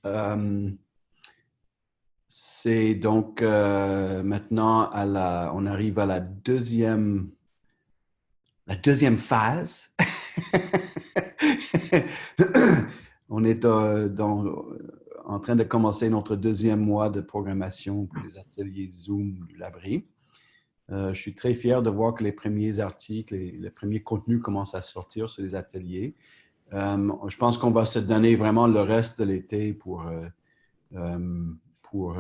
Euh, c'est donc maintenant on arrive à la deuxième phase. On est en train de commencer notre deuxième mois de programmation pour les ateliers Zoom du Labri. Je suis très fier de voir que les premiers articles et les premiers contenus commencent à sortir sur les ateliers. Je pense qu'on va se donner vraiment le reste de l'été euh, pour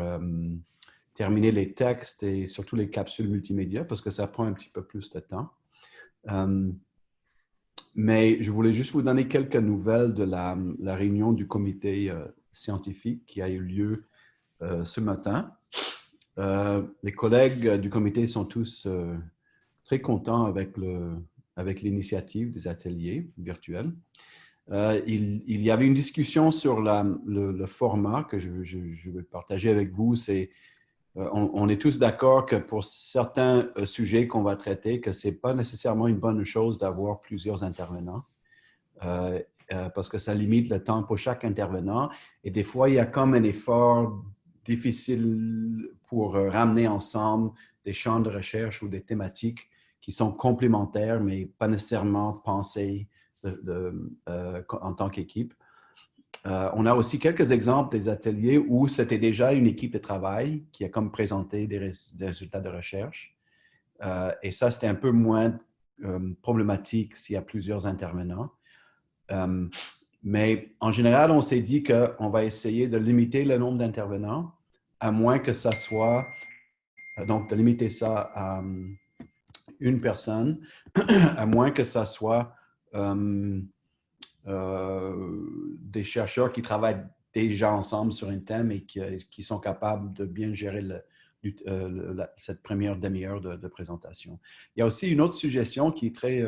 terminer les textes et surtout les capsules multimédia parce que ça prend un petit peu plus de temps. Euh, mais je voulais juste vous donner quelques nouvelles de la réunion du comité scientifique qui a eu lieu ce matin. Les collègues du comité sont tous très contents avec l'initiative des ateliers virtuels. Il y avait une discussion sur le format que je vais partager avec vous. On est tous d'accord que pour certains sujets qu'on va traiter, que ce n'est pas nécessairement une bonne chose d'avoir plusieurs intervenants parce que ça limite le temps pour chaque intervenant. Et des fois, il y a comme un effort difficile pour ramener ensemble des champs de recherche ou des thématiques qui sont complémentaires, mais pas nécessairement pensées en tant qu'équipe. On a aussi quelques exemples des ateliers où c'était déjà une équipe de travail qui a comme présenté des résultats de recherche. Et ça, c'était un peu moins problématique s'il y a plusieurs intervenants. Mais en général, on s'est dit qu'on va essayer de limiter le nombre d'intervenants, à moins que ça soit, donc de limiter ça à une personne, à moins que ça soit des chercheurs qui travaillent déjà ensemble sur un thème et qui sont capables de bien gérer cette première demi-heure de présentation. Il y a aussi une autre suggestion qui est très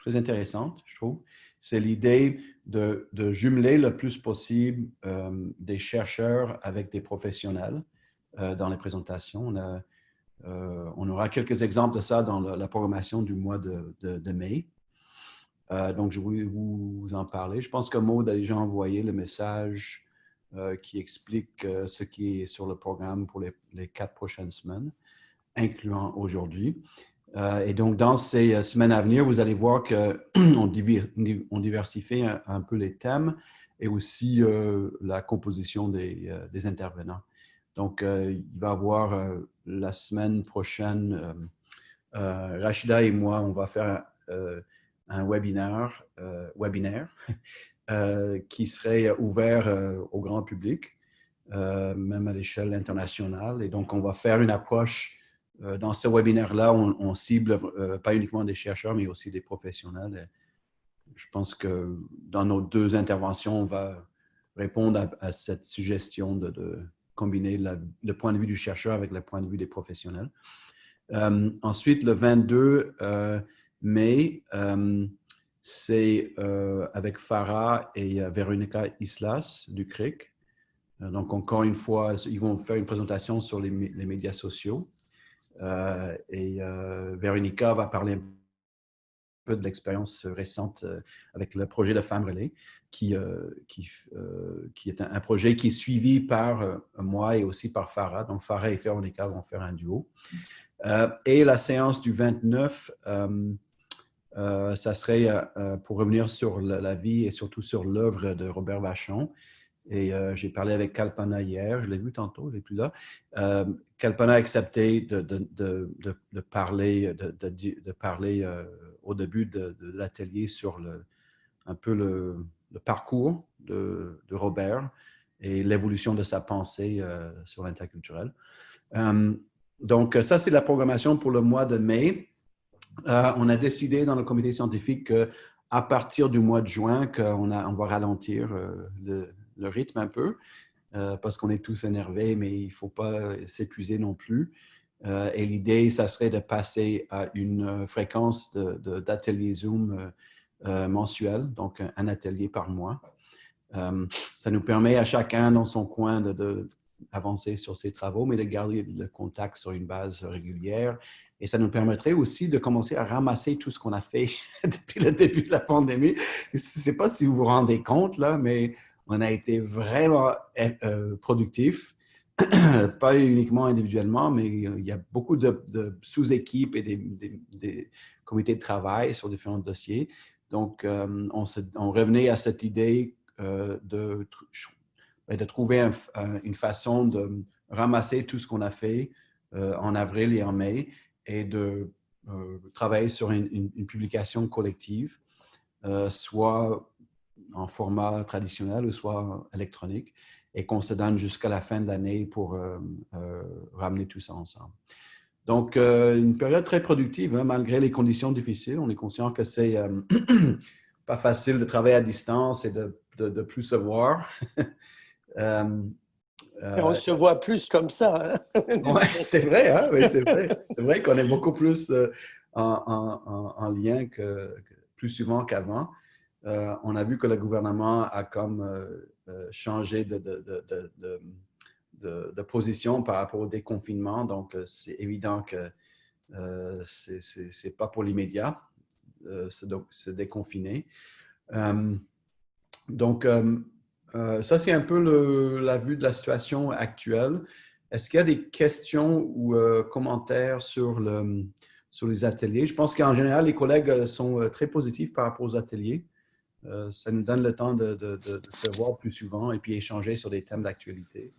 intéressante, je trouve. C'est l'idée de jumeler le plus possible des chercheurs avec des professionnels dans les présentations. On aura quelques exemples de ça dans la programmation du mois de mai. Donc, je voulais vous en parler. Je pense que Maud a déjà envoyé le message qui explique ce qui est sur le programme pour les 4 prochaines semaines, incluant aujourd'hui. Et donc, dans ces semaines à venir, vous allez voir qu'on diversifie un peu les thèmes et aussi la composition des intervenants. Donc, il va y avoir la semaine prochaine, Rachida et moi, on va faire un webinaire qui serait ouvert au grand public, même à l'échelle internationale. Et donc, on va faire une approche dans ce webinaire-là, on cible pas uniquement des chercheurs, mais aussi des professionnels. Et je pense que dans nos deux interventions, on va répondre à cette suggestion de combiner le point de vue du chercheur avec le point de vue des professionnels. Ensuite, le 22 mai, c'est avec Farah et Veronica Islas du CRIC. Donc, encore une fois, ils vont faire une présentation sur les médias sociaux. Et Veronica va parler un peu de l'expérience récente avec le projet de Femmes Relais, qui est un projet qui est suivi par moi et aussi par Farah. Donc, Farah et Veronica vont faire un duo. Et la séance du 29, ça serait pour revenir sur la vie et surtout sur l'œuvre de Robert Vachon. Et j'ai parlé avec Kalpana hier, je l'ai vu tantôt, il n'est plus là. Kalpana a accepté de parler, au début de l'atelier sur un peu le parcours de Robert et l'évolution de sa pensée sur l'interculturel. Donc, ça, c'est la programmation pour le mois de mai. On a décidé dans le comité scientifique qu'à partir du mois de juin, on va ralentir le rythme un peu parce qu'on est tous énervés, mais il ne faut pas s'épuiser non plus. Et l'idée, ça serait de passer à une fréquence d'atelier Zoom mensuel, donc un atelier par mois. Ça nous permet à chacun dans son coin d'avancer sur ses travaux, mais de garder le contact sur une base régulière. Et ça nous permettrait aussi de commencer à ramasser tout ce qu'on a fait depuis le début de la pandémie. Je ne sais pas si vous vous rendez compte, là, mais on a été vraiment productifs, pas uniquement individuellement, mais il y a beaucoup de sous-équipes et des comités de travail sur différents dossiers. Donc, on revenait à cette idée de trouver une façon de ramasser tout ce qu'on a fait en avril et en mai et de travailler sur une publication collective, soit en format traditionnel ou soit électronique, et qu'on se donne jusqu'à la fin de l'année pour ramener tout ça ensemble. Donc, une période très productive, hein, malgré les conditions difficiles. On est conscient que c'est pas facile de travailler à distance et de plus se voir. Et on se voit plus comme ça. Hein? Ouais, c'est vrai, hein? Oui, c'est vrai. C'est vrai qu'on est beaucoup plus en lien plus souvent qu'avant. On a vu que le gouvernement a comme changé de position par rapport au déconfinement. Donc, c'est évident que c'est pas pour l'immédiat, se déconfiner. Donc, ça, c'est un peu la vue de la situation actuelle. Est-ce qu'il y a des questions ou commentaires sur les ateliers? Je pense qu'en général, les collègues sont très positifs par rapport aux ateliers. Ça nous donne le temps de se voir plus souvent et puis échanger sur des thèmes d'actualité.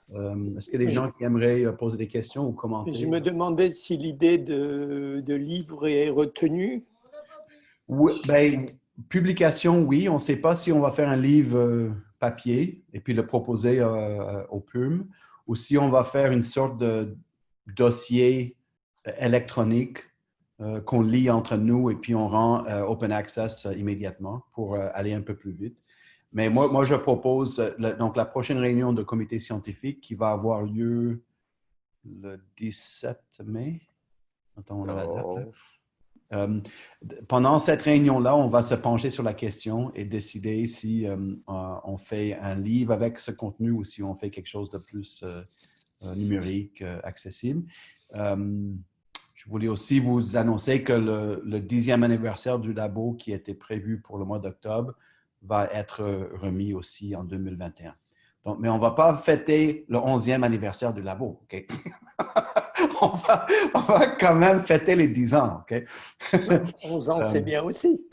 Est-ce qu'il y a des gens qui aimeraient poser des questions ou commenter? Je me demandais si l'idée de livre est retenue. Oui, ben, publication, oui. On ne sait pas si on va faire un livre papier et puis le proposer au PUM ou si on va faire une sorte de dossier électronique qu'on lit entre nous et puis on rend open access immédiatement pour aller un peu plus vite. Mais moi je propose donc la prochaine réunion de comité scientifique qui va avoir lieu le 17 mai. Attends, on a la date là. Pendant cette réunion-là, on va se pencher sur la question et décider si on fait un livre avec ce contenu ou si on fait quelque chose de plus numérique, accessible. Je voulais aussi vous annoncer que le 10e anniversaire du labo qui était prévu pour le mois d'octobre va être remis aussi en 2021. Donc, mais on ne va pas fêter le 11e anniversaire du labo, OK? on va quand même fêter les 10 ans, OK? 11 ans, c'est bien aussi.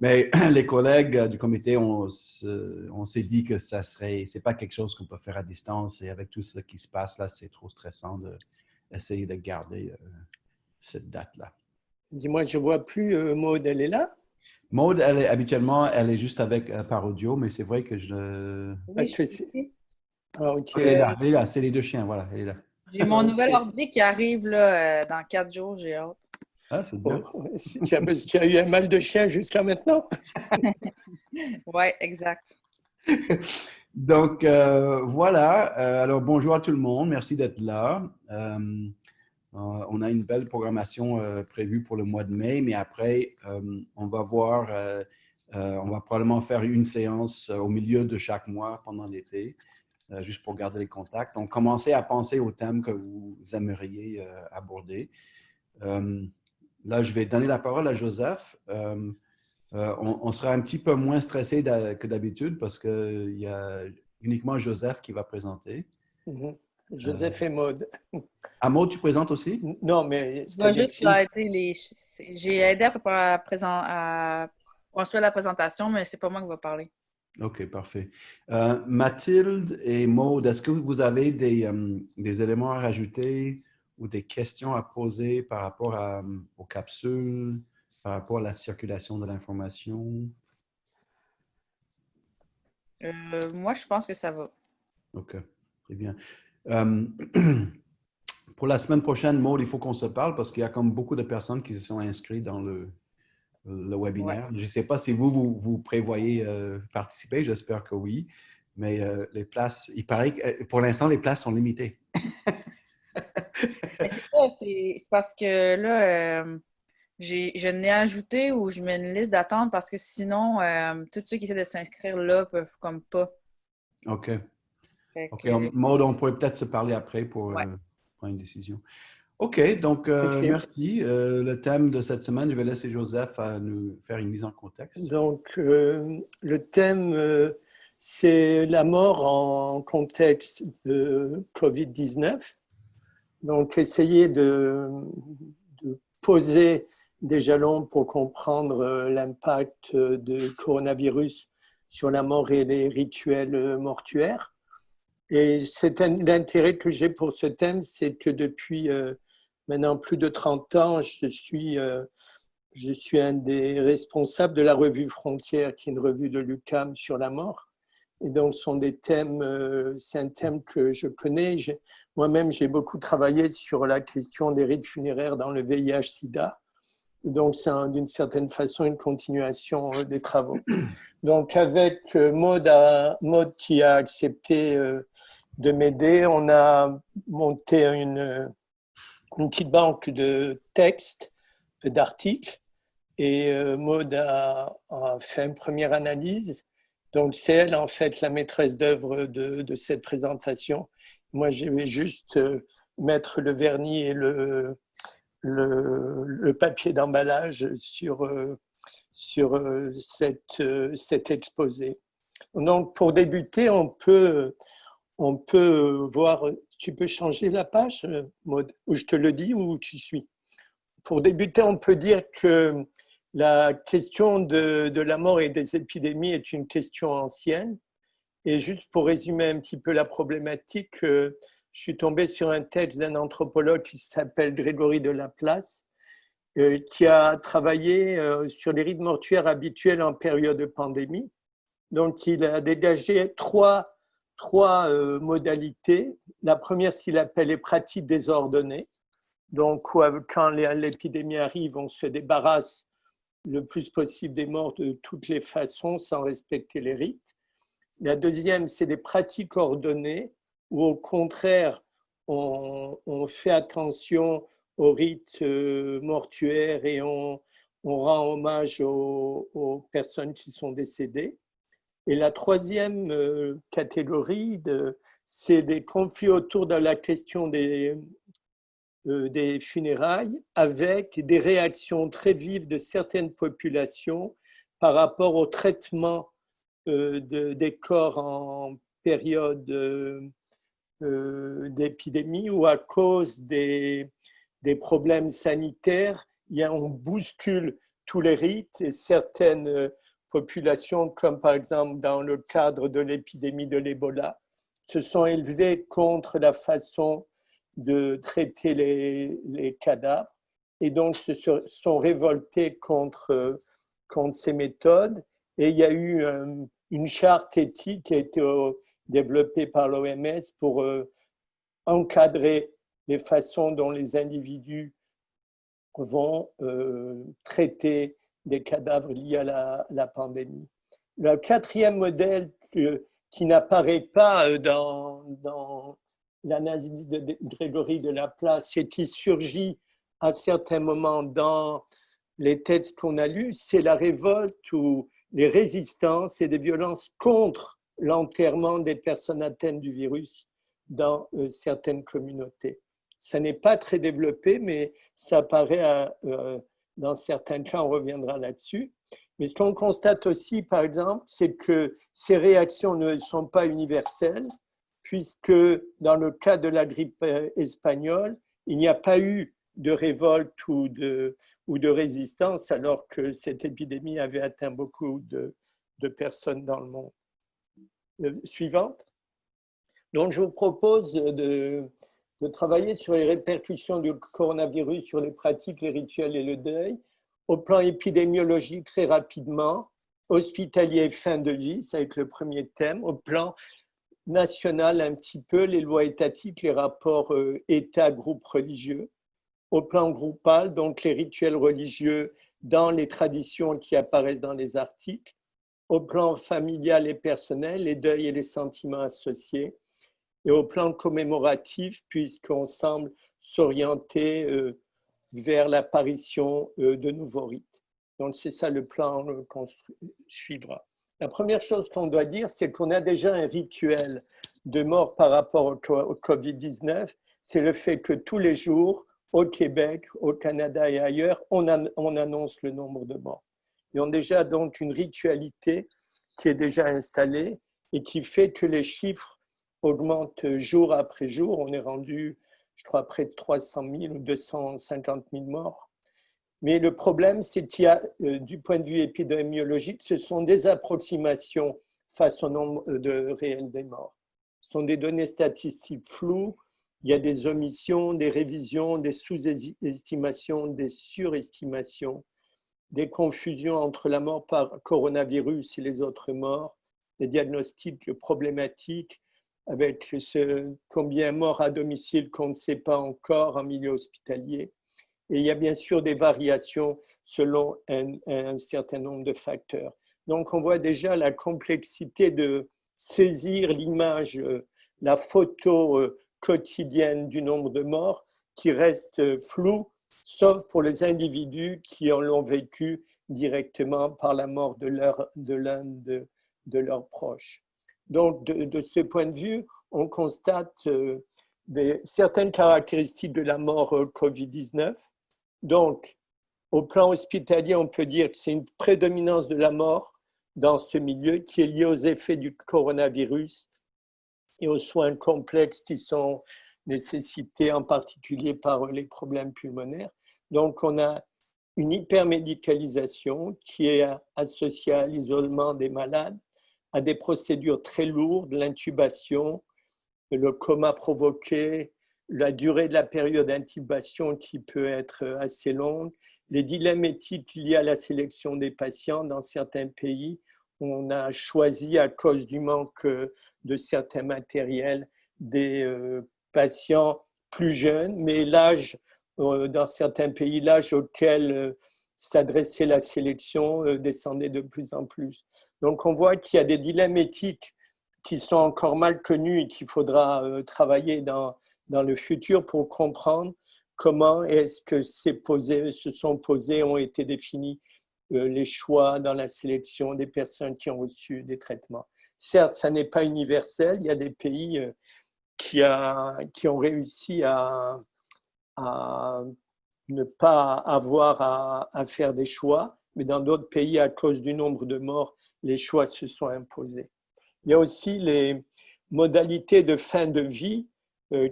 Mais les collègues du comité, on s'est dit que c'est pas quelque chose qu'on peut faire à distance et avec tout ce qui se passe là, c'est trop stressant d'essayer de garder cette date-là. Dis-moi, je ne vois plus Maud, elle est là? Maud, habituellement, elle est juste par audio, mais c'est vrai que Parce que ah, ok. Elle est là, c'est les deux chiens, voilà, elle est là. J'ai mon nouvel ordi qui arrive là, dans 4 jours, j'ai hâte. Ah, c'est bien. Tu as eu un mal de chien jusqu'à maintenant? Oui, exact. Donc, voilà. Alors, bonjour à tout le monde. Merci d'être là. On a une belle programmation prévue pour le mois de mai, mais après, on va probablement faire une séance au milieu de chaque mois pendant l'été, juste pour garder les contacts. Donc, commencez à penser aux thèmes que vous aimeriez aborder. Là, je vais donner la parole à Joseph. On sera un petit peu moins stressé que d'habitude parce qu'il y a uniquement Joseph qui va présenter. Joseph et Maud. Ah, Maud, tu présentes aussi? Non, mais j'ai aidé à construire la présentation, mais c'est pas moi qui va parler. OK, parfait. Mathilde et Maud, est-ce que vous avez des éléments à rajouter ou des questions à poser par rapport aux capsules, par rapport à la circulation de l'information? Moi, je pense que ça va. OK, très bien. Pour la semaine prochaine, Maud, il faut qu'on se parle parce qu'il y a comme beaucoup de personnes qui se sont inscrites dans le webinaire. Ouais. Je ne sais pas si vous prévoyez participer, j'espère que oui, mais les places, il paraît que pour l'instant, les places sont limitées. C'est ça, c'est parce que là, je n'ai ajouté ou je mets une liste d'attente parce que sinon, tous ceux qui essaient de s'inscrire là peuvent comme pas. OK. OK. Maud, on pourrait peut-être se parler après pour prendre une décision. OK, donc Ok. merci. Le thème de cette semaine, je vais laisser Joseph à nous faire une mise en contexte. Donc, le thème, c'est la mort en contexte de Covid-19. Donc, essayer de poser des jalons pour comprendre l'impact du coronavirus sur la mort et les rituels mortuaires. Et l'intérêt que j'ai pour ce thème, c'est que depuis maintenant plus de 30 ans, je suis un des responsables de la revue Frontières, qui est une revue de l'UQAM sur la mort. Et donc, c'est un thème que je connais. Moi-même, j'ai beaucoup travaillé sur la question des rites funéraires dans le VIH-Sida. Donc, c'est d'une certaine façon une continuation des travaux. Donc, avec Maud qui a accepté de m'aider, on a monté une petite banque de textes, d'articles. Et Maud a fait une première analyse. Donc, c'est elle, en fait, la maîtresse d'œuvre de cette présentation. Moi, je vais juste mettre le vernis et le papier d'emballage sur cet exposé. Donc, pour débuter, on peut voir… Tu peux changer la page, Maud, ou je te le dis, ou tu suis. Pour débuter, on peut dire que la question de la mort et des épidémies est une question ancienne. Et juste pour résumer un petit peu la problématique, je suis tombé sur un texte d'un anthropologue qui s'appelle Grégory de Laplace, qui a travaillé sur les rites mortuaires habituels en période de pandémie. Donc, il a dégagé trois modalités. La première, ce qu'il appelle les pratiques désordonnées. Donc, quand l'épidémie arrive, on se débarrasse le plus possible des morts de toutes les façons sans respecter les rites. La deuxième, c'est des pratiques ordonnées où, au contraire, on fait attention aux rites mortuaires et on rend hommage aux personnes qui sont décédées. Et la troisième catégorie, c'est des conflits autour de la question des funérailles avec des réactions très vives de certaines populations par rapport au traitement des corps en période d'épidémie ou à cause des problèmes sanitaires. On bouscule tous les rites et certaines populations, comme par exemple dans le cadre de l'épidémie de l'Ebola, se sont élevées contre la façon de traiter les cadavres et donc se sont révoltés contre ces méthodes. Et il y a eu une charte éthique qui a été développée par l'OMS pour encadrer les façons dont les individus vont traiter des cadavres liés à la pandémie. Le quatrième modèle qui n'apparaît pas dans l'analyse de Grégory de Laplace et qui surgit à certains moments dans les textes qu'on a lus, c'est la révolte ou les résistances et des violences contre l'enterrement des personnes atteintes du virus dans certaines communautés. Ça n'est pas très développé, mais ça apparaît dans certains cas, on reviendra là-dessus. Mais ce qu'on constate aussi, par exemple, c'est que ces réactions ne sont pas universelles, puisque dans le cas de la grippe espagnole, il n'y a pas eu de révolte ou de résistance, alors que cette épidémie avait atteint beaucoup de personnes dans le monde. Suivante. Donc, je vous propose de travailler sur les répercussions du coronavirus sur les pratiques, les rituels et le deuil. Au plan épidémiologique, très rapidement, hospitalier, fin de vie, ça va être le premier thème. Au plan national, un petit peu, les lois étatiques, les rapports État-groupe religieux. Au plan groupal, donc les rituels religieux dans les traditions qui apparaissent dans les articles. Au plan familial et personnel, les deuils et les sentiments associés. Et au plan commémoratif, puisqu'on semble s'orienter vers l'apparition de nouveaux rites. Donc, c'est ça le plan qu'on suivra. La première chose qu'on doit dire, c'est qu'on a déjà un rituel de mort par rapport au Covid-19. C'est le fait que tous les jours, au Québec, au Canada et ailleurs, on annonce le nombre de morts. Ils ont déjà donc une ritualité qui est déjà installée et qui fait que les chiffres augmentent jour après jour. On est rendu, je crois, près de 300 000 ou 250 000 morts. Mais le problème, c'est qu'il y a, du point de vue épidémiologique, ce sont des approximations face au nombre réel des morts. Ce sont des données statistiques floues. Il y a des omissions, des révisions, des sous-estimations, des surestimations, des confusions entre la mort par coronavirus et les autres morts, des diagnostics problématiques avec combien morts à domicile qu'on ne sait pas encore en milieu hospitalier. Et il y a bien sûr des variations selon un certain nombre de facteurs. Donc, on voit déjà la complexité de saisir l'image, la photo quotidienne du nombre de morts qui reste floue, sauf pour les individus qui l'ont vécu directement par la mort de l'un de leurs proches. Donc, de ce point de vue, on constate certaines caractéristiques de la mort COVID-19. Donc, au plan hospitalier, on peut dire que c'est une prédominance de la mort dans ce milieu qui est liée aux effets du coronavirus et aux soins complexes qui sont nécessités en particulier par les problèmes pulmonaires. Donc, on a une hypermédicalisation qui est associée à l'isolement des malades, à des procédures très lourdes, l'intubation, le coma provoqué, la durée de la période d'intubation qui peut être assez longue, les dilemmes éthiques liés à la sélection des patients dans certains pays. On a choisi, à cause du manque de certains matériels, des patients plus jeunes, mais l'âge, dans certains pays, l'âge auquel s'adressait la sélection descendait de plus en plus. Donc on voit qu'il y a des dilemmes éthiques qui sont encore mal connus et qu'il faudra travailler dans le futur pour comprendre comment est-ce que se sont posés, ont été définis les choix dans la sélection des personnes qui ont reçu des traitements. Certes, ça n'est pas universel. Il y a des pays qui ont réussi à ne pas avoir à faire des choix, mais dans d'autres pays, à cause du nombre de morts, les choix se sont imposés. Il y a aussi les modalités de fin de vie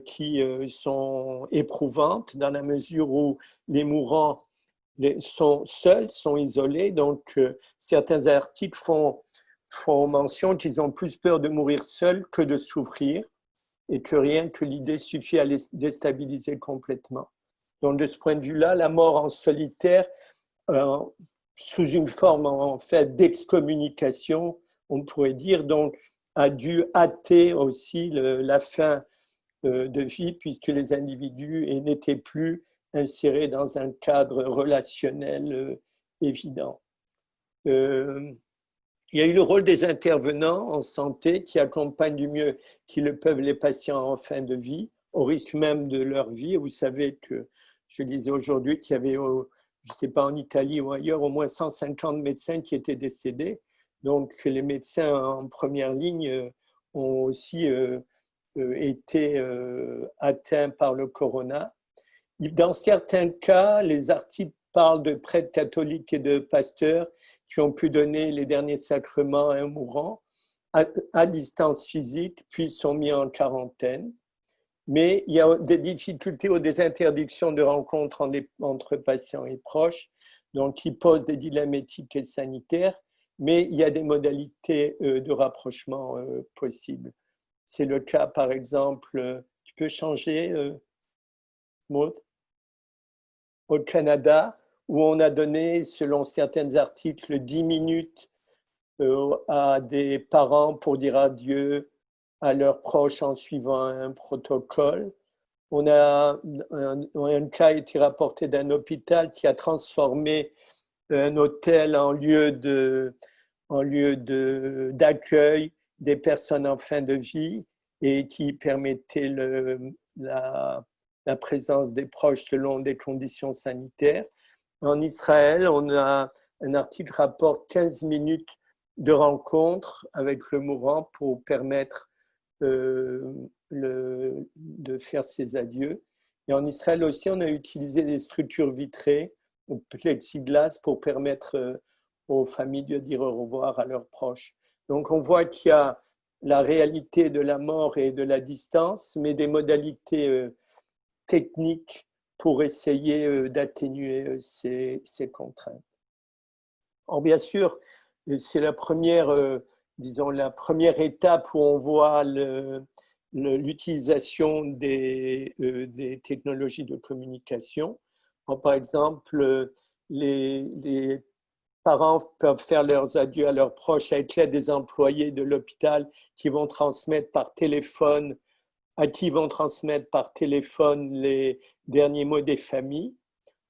qui sont éprouvantes dans la mesure où les mourants sont seuls, sont isolés. Donc, certains articles font mention qu'ils ont plus peur de mourir seuls que de souffrir et que rien que l'idée suffit à les déstabiliser complètement. Donc, de ce point de vue-là, la mort en solitaire, sous une forme en fait d'excommunication, on pourrait dire, donc, a dû hâter aussi la fin de vie, puisque les individus n'étaient plus insérés dans un cadre relationnel évident. Il y a eu le rôle des intervenants en santé qui accompagnent du mieux qu'ils le peuvent les patients en fin de vie, au risque même de leur vie. Vous savez que je disais aujourd'hui qu'il y avait, je ne sais pas, en Italie ou ailleurs, au moins 150 médecins qui étaient décédés. Donc, les médecins en première ligne ont aussi été atteints par le corona. Dans certains cas, les articles parlent de prêtres catholiques et de pasteurs qui ont pu donner les derniers sacrements à un mourant à distance physique, puis sont mis en quarantaine. Mais il y a des difficultés ou des interdictions de rencontres entre patients et proches, donc qui posent des dilemmes éthiques et sanitaires, mais il y a des modalités de rapprochement possibles. C'est le cas, par exemple, tu peux changer, Maud, au Canada, où on a donné, selon certains articles, 10 minutes à des parents pour dire adieu à leurs proches en suivant un protocole. On a un cas a été rapporté d'un hôpital qui a transformé un hôtel en lieu d'accueil des personnes en fin de vie et qui permettait la présence des proches selon des conditions sanitaires. En Israël, on a un article qui rapporte 15 minutes de rencontre avec le mourant pour permettre de faire ses adieux. Et en Israël aussi, on a utilisé des structures vitrées, ou plexiglas, pour permettre aux familles de dire au revoir à leurs proches. Donc on voit qu'il y a la réalité de la mort et de la distance, mais des modalités techniques pour essayer d'atténuer ces contraintes. Alors bien sûr, c'est la première, disons, la première étape où on voit l'utilisation des technologies de communication. Alors, par exemple, les parents peuvent faire leurs adieux à leurs proches avec l'aide des employés de l'hôpital qui vont transmettre par téléphone, à qui vont transmettre par téléphone les derniers mots des familles,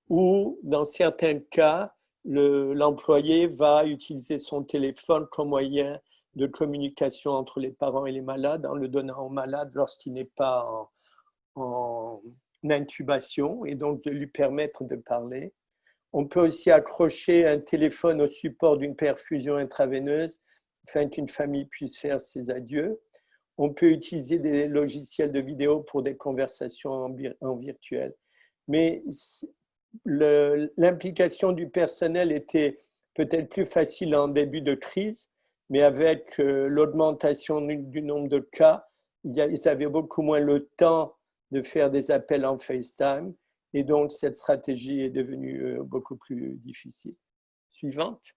ou dans certains cas, l'employé va utiliser son téléphone comme moyen de communication entre les parents et les malades en le donnant au malade lorsqu'il n'est pas en intubation et donc de lui permettre de parler. On peut aussi accrocher un téléphone au support d'une perfusion intraveineuse afin qu'une famille puisse faire ses adieux. On peut utiliser des logiciels de vidéo pour des conversations en virtuel. Mais l'implication du personnel était peut-être plus facile en début de crise, mais avec l'augmentation du nombre de cas, ils avaient beaucoup moins le temps de faire des appels en FaceTime, et donc cette stratégie est devenue beaucoup plus difficile. Suivante.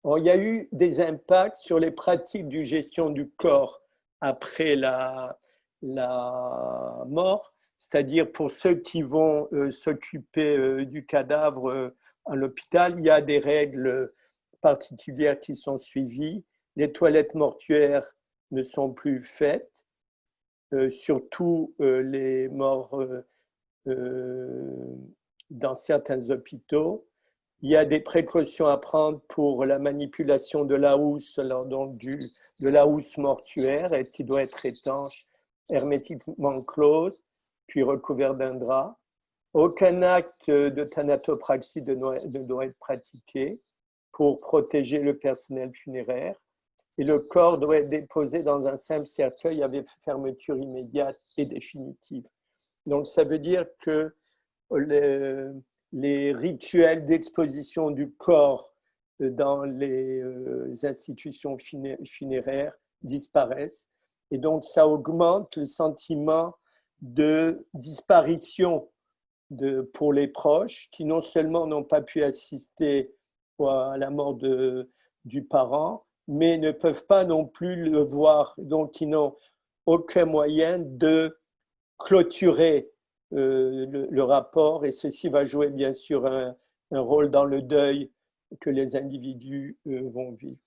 Alors, il y a eu des impacts sur les pratiques de gestion du corps après la mort, c'est-à-dire pour ceux qui vont s'occuper du cadavre à l'hôpital, il y a des règles particulières qui sont suivies. Les toilettes mortuaires ne sont plus faites, surtout les morts dans certains hôpitaux. Il y a des précautions à prendre pour la manipulation de la housse, donc de la housse mortuaire, qui doit être étanche, hermétiquement close, puis recouvert d'un drap. Aucun acte de thanatopraxie ne doit être pratiqué pour protéger le personnel funéraire. Et le corps doit être déposé dans un simple cercueil avec fermeture immédiate et définitive. Donc, ça veut dire que les rituels d'exposition du corps dans les institutions funéraires disparaissent. Et donc, ça augmente le sentiment de disparition pour les proches qui non seulement n'ont pas pu assister à la mort du parent, mais ne peuvent pas non plus le voir. Donc, ils n'ont aucun moyen de clôturer le rapport, et ceci va jouer bien sûr un rôle dans le deuil que les individus vont vivre.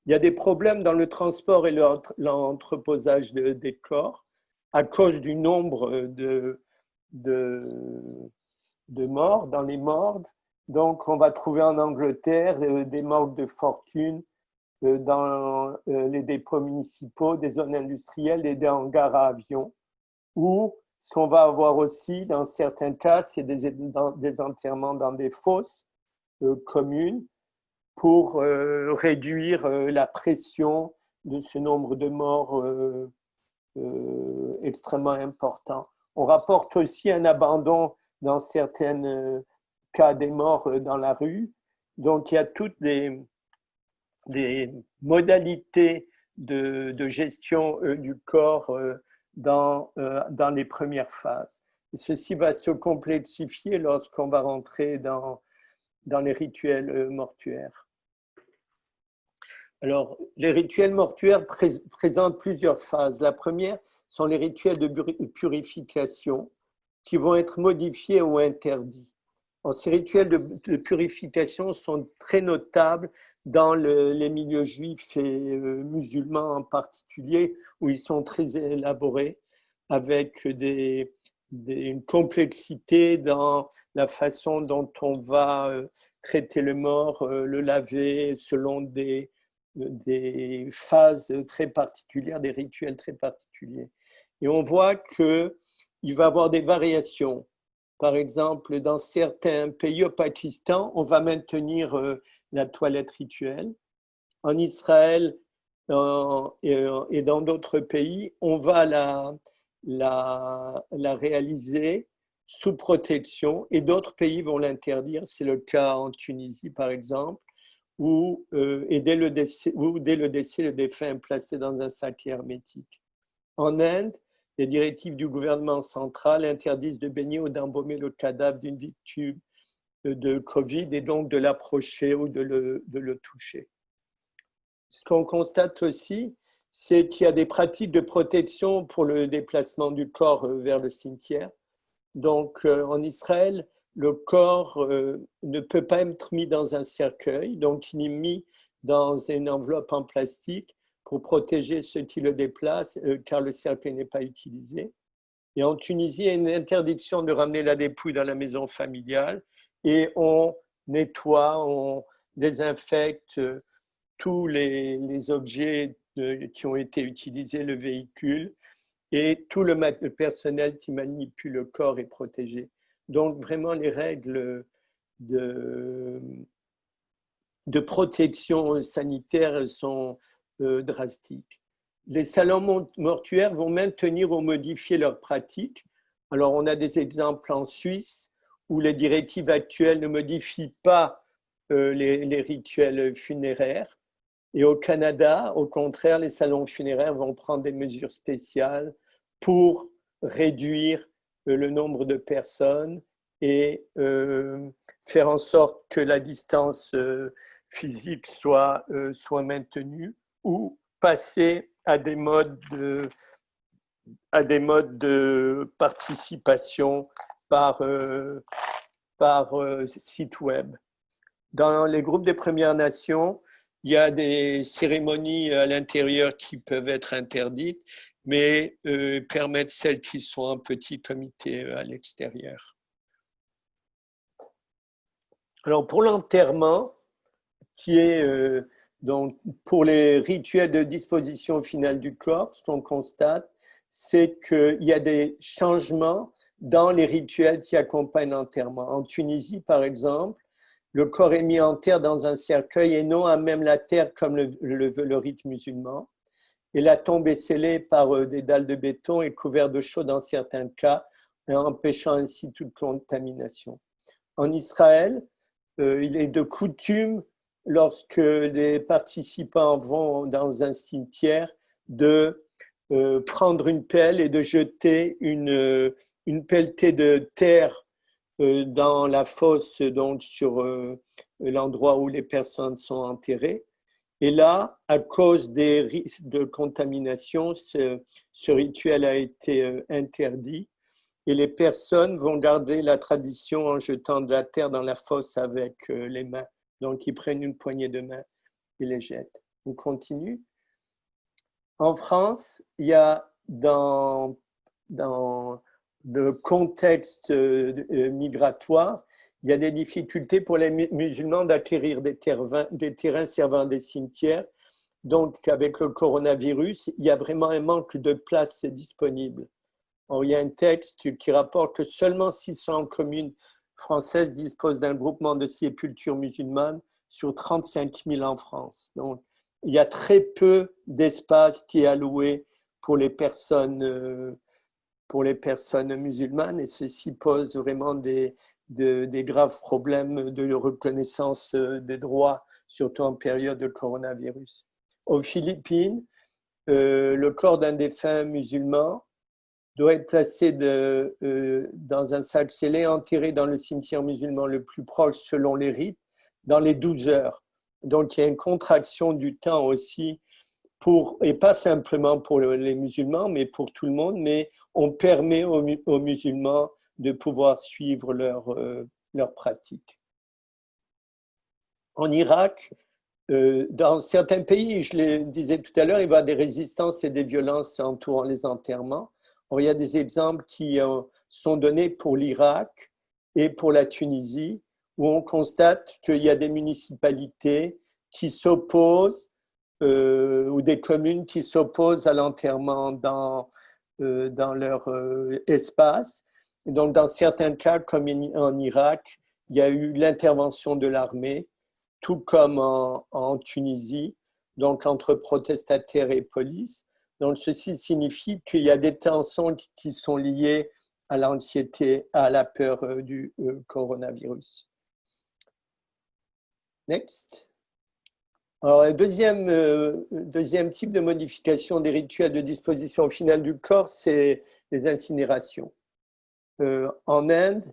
Il y a des problèmes dans le transport et l'entreposage des corps à cause du nombre de morts dans les morgues. Donc, on va trouver en Angleterre des morgues de fortune dans les dépôts municipaux, des zones industrielles et des hangars à avions, où ce qu'on va avoir aussi, dans certains cas, c'est des enterrements dans des fosses communes pour réduire la pression de ce nombre de morts extrêmement important. On rapporte aussi un abandon dans certains cas des morts dans la rue. Donc, il y a toutes des modalités de gestion du corps dans les premières phases. Et ceci va se complexifier lorsqu'on va rentrer dans les rituels mortuaires. Alors, les rituels mortuaires présentent plusieurs phases. La première sont les rituels de purification qui vont être modifiés ou interdits. Alors, ces rituels de purification sont très notables dans les milieux juifs et musulmans en particulier, où ils sont très élaborés, avec une complexité dans la façon dont on va traiter le mort, le laver, selon des phases très particulières, des rituels très particuliers. Et on voit qu'il va y avoir des variations. Par exemple, dans certains pays, au Pakistan, on va maintenir la toilette rituelle. En Israël et dans d'autres pays, on va la réaliser sous protection et d'autres pays vont l'interdire. C'est le cas en Tunisie, par exemple, où dès le décès, le défunt est placé dans un sac hermétique. En Inde, les directives du gouvernement central interdisent de baigner ou d'embaumer le cadavre d'une victime de Covid et donc de l'approcher ou de le toucher. Ce qu'on constate aussi, c'est qu'il y a des pratiques de protection pour le déplacement du corps vers le cimetière. Donc, en Israël, le corps ne peut pas être mis dans un cercueil, donc il est mis dans une enveloppe en plastique pour protéger ceux qui le déplacent, car le cercueil n'est pas utilisé. Et en Tunisie, il y a une interdiction de ramener la dépouille dans la maison familiale et on nettoie, on désinfecte tous les objets qui ont été utilisés, le véhicule, et tout le personnel qui manipule le corps est protégé. Donc, vraiment, les règles de protection sanitaire sont drastiques. Les salons mortuaires vont maintenir ou modifier leurs pratiques. Alors, on a des exemples en Suisse où les directives actuelles ne modifient pas les rituels funéraires. Et au Canada, au contraire, les salons funéraires vont prendre des mesures spéciales pour réduire le nombre de personnes et faire en sorte que la distance physique soit maintenue ou passer à des modes de participation par site web. Dans les groupes des Premières Nations, il y a des cérémonies à l'intérieur qui peuvent être interdites, mais permettent celles qui sont en petit comité à l'extérieur. Alors pour l'enterrement, qui est donc pour les rituels de disposition finale du corps, ce qu'on constate, c'est qu'il y a des changements dans les rituels qui accompagnent l'enterrement. En Tunisie, par exemple, le corps est mis en terre dans un cercueil et non à même la terre comme le veut le rite musulman. Et la tombe est scellée par des dalles de béton et couverte de chaux dans certains cas, empêchant ainsi toute contamination. En Israël, il est de coutume, lorsque les participants vont dans un cimetière, de prendre une pelle et de jeter une pelletée de terre dans la fosse, donc sur l'endroit où les personnes sont enterrées. Et là, à cause des risques de contamination, ce rituel a été interdit et les personnes vont garder la tradition en jetant de la terre dans la fosse avec les mains. Donc, ils prennent une poignée de main et les jettent. On continue. En France, il y a dans le contexte migratoire, il y a des difficultés pour les musulmans d'acquérir des terrains servant des cimetières. Donc, avec le coronavirus, il y a vraiment un manque de places disponibles. Or, il y a un texte qui rapporte que seulement 600 communes françaises disposent d'un groupement de sépultures musulmanes sur 35 000 en France. Donc, il y a très peu d'espace qui est alloué pour les personnes musulmanes et ceci pose vraiment des graves problèmes de reconnaissance des droits, surtout en période de coronavirus. Aux Philippines, le corps d'un défunt musulman doit être placé dans un sac scellé, enterré dans le cimetière musulman le plus proche selon les rites, dans les 12 heures. Donc, il y a une contraction du temps aussi, et pas simplement pour les musulmans, mais pour tout le monde, mais on permet aux musulmans de pouvoir suivre leur pratique. En Irak, dans certains pays, je le disais tout à l'heure, il va y avoir des résistances et des violences entourant les enterrements. Or, il y a des exemples qui sont donnés pour l'Irak et pour la Tunisie, où on constate qu'il y a des municipalités qui s'opposent ou des communes qui s'opposent à l'enterrement dans leur espace. Et donc, dans certains cas, comme en Irak, il y a eu l'intervention de l'armée, tout comme en Tunisie, donc entre protestataires et police. Donc, ceci signifie qu'il y a des tensions qui sont liées à l'anxiété, à la peur du coronavirus. Next. Alors, deuxième type de modification des rituels de disposition finale du corps, c'est les incinérations. En Inde,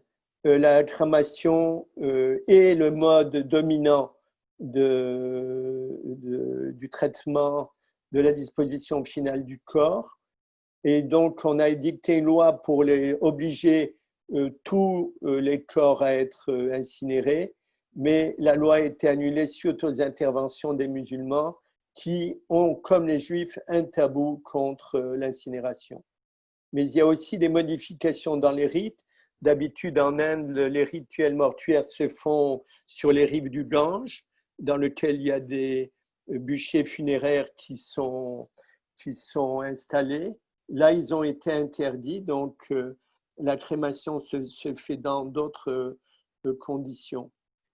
la crémation est le mode dominant du traitement de la disposition finale du corps. Et donc, on a édicté une loi pour obliger tous les corps à être incinérés, mais la loi a été annulée suite aux interventions des musulmans qui ont, comme les juifs, un tabou contre l'incinération. Mais il y a aussi des modifications dans les rites. D'habitude, en Inde, les rituels mortuaires se font sur les rives du Gange, dans lequel il y a des bûchers funéraires qui sont installés. Là, ils ont été interdits, donc la crémation se fait dans d'autres conditions.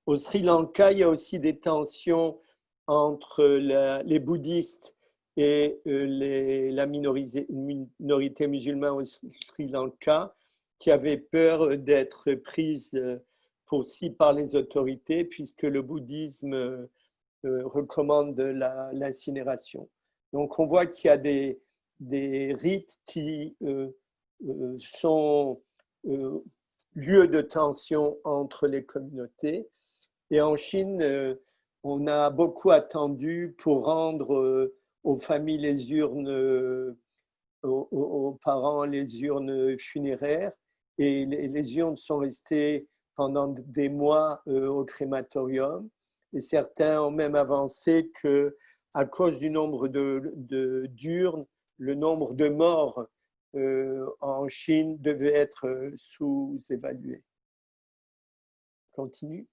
Au Sri Lanka, il y a aussi des tensions entre les bouddhistes et la minorité musulmane au Sri Lanka, qui avaient peur d'être prises pour ci par les autorités, puisque le bouddhisme recommande l'incinération. Donc, on voit qu'il y a des rites qui sont lieu de tension entre les communautés. Et en Chine, on a beaucoup attendu pour rendre aux familles les urnes, aux parents les urnes funéraires. Et les urnes sont restées pendant des mois au crématorium. Et certains ont même avancé qu'à cause du nombre d'urnes, le nombre de morts en Chine devait être sous-évalué. Continue.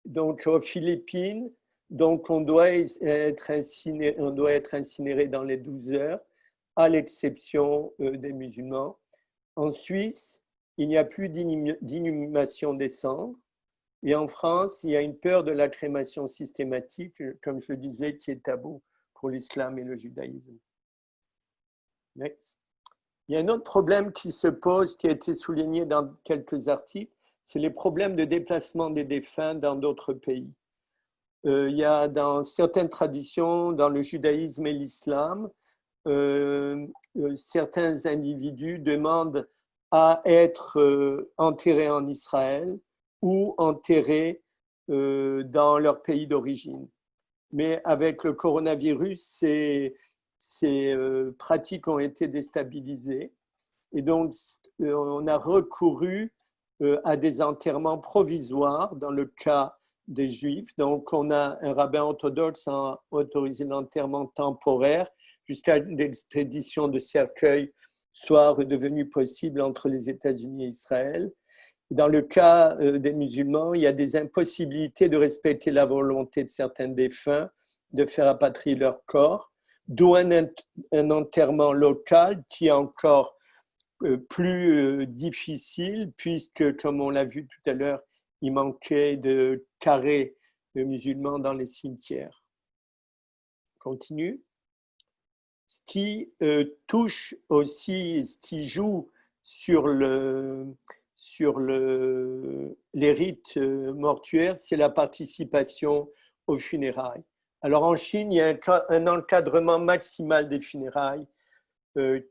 Donc, aux Philippines, donc on doit être incinéré dans les 12 heures, à l'exception des musulmans. En Suisse, il n'y a plus d'inhumation des cendres. Et en France, il y a une peur de la crémation systématique, comme je le disais, qui est tabou pour l'islam et le judaïsme. Next. Il y a un autre problème qui se pose, qui a été souligné dans quelques articles, c'est les problèmes de déplacement des défunts dans d'autres pays. Il y a dans certaines traditions, dans le judaïsme et l'islam, certains individus demandent à être enterrés en Israël ou enterrés dans leur pays d'origine. Mais avec le coronavirus, ces pratiques ont été déstabilisées. Et donc, on a recouru à des enterrements provisoires dans le cas des Juifs. Donc, on a un rabbin orthodoxe a autorisé l'enterrement temporaire jusqu'à l'expédition de cercueils soit redevenu possible entre les États-Unis et Israël. Dans le cas des musulmans, il y a des impossibilités de respecter la volonté de certains défunts de faire rapatrier leur corps, d'où un enterrement local qui est encore plus difficile, puisque, comme on l'a vu tout à l'heure, il manquait de carrés de musulmans dans les cimetières. Continue. Ce qui touche aussi, ce qui joue sur les rites mortuaires, c'est la participation aux funérailles. Alors en Chine, il y a un encadrement maximal des funérailles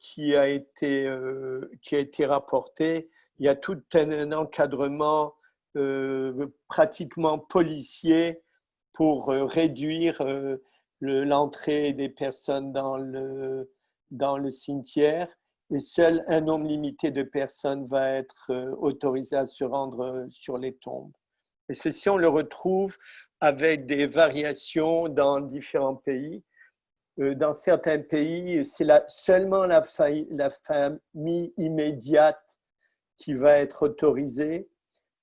qui a été rapporté. Il y a tout un encadrement pratiquement policier pour réduire l'entrée des personnes dans le cimetière. Et seul un nombre limité de personnes va être autorisé à se rendre sur les tombes. Et ceci, on le retrouve avec des variations dans différents pays. Dans certains pays, c'est seulement la famille immédiate qui va être autorisée.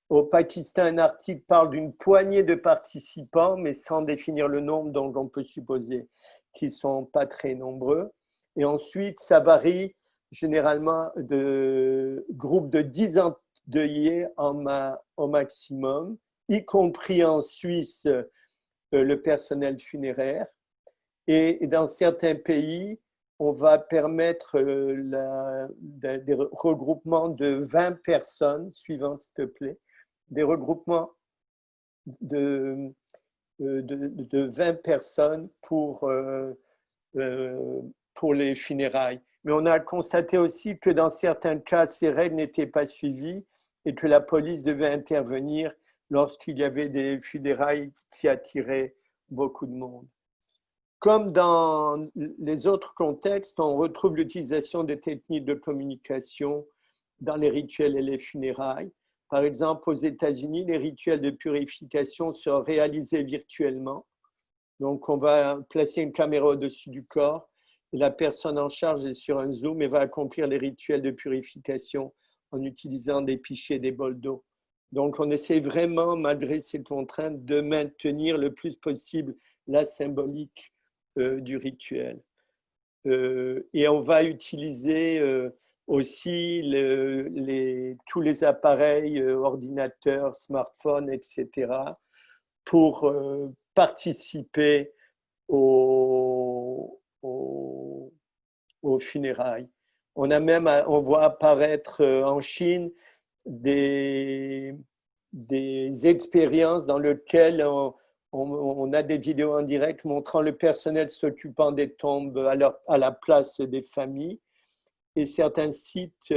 Au Pakistan, un article parle d'une poignée de participants, mais sans définir le nombre, donc on peut supposer qu'ils ne sont pas très nombreux. Et ensuite, ça varie généralement de groupes de 10 endeuillés au maximum, y compris en Suisse le personnel funéraire. Et dans certains pays, on va permettre des regroupements de 20 personnes, suivantes s'il te plaît, des regroupements de 20 personnes pour les funérailles. Mais on a constaté aussi que dans certains cas, ces règles n'étaient pas suivies et que la police devait intervenir lorsqu'il y avait des funérailles qui attiraient beaucoup de monde. Comme dans les autres contextes, on retrouve l'utilisation des techniques de communication dans les rituels et les funérailles. Par exemple, aux États-Unis, les rituels de purification sont réalisés virtuellement. Donc, on va placer une caméra au-dessus du corps et la personne en charge est sur un Zoom et va accomplir les rituels de purification en utilisant des pichets, des bols d'eau. Donc, on essaie vraiment, malgré ces contraintes, de maintenir le plus possible la symbolique du rituel. Et on va utiliser aussi tous les appareils, ordinateurs, smartphones, etc., pour participer aux funérailles. On voit apparaître en Chine des expériences dans lesquelles on a des vidéos en direct montrant le personnel s'occupant des tombes à la place des familles. Et certains sites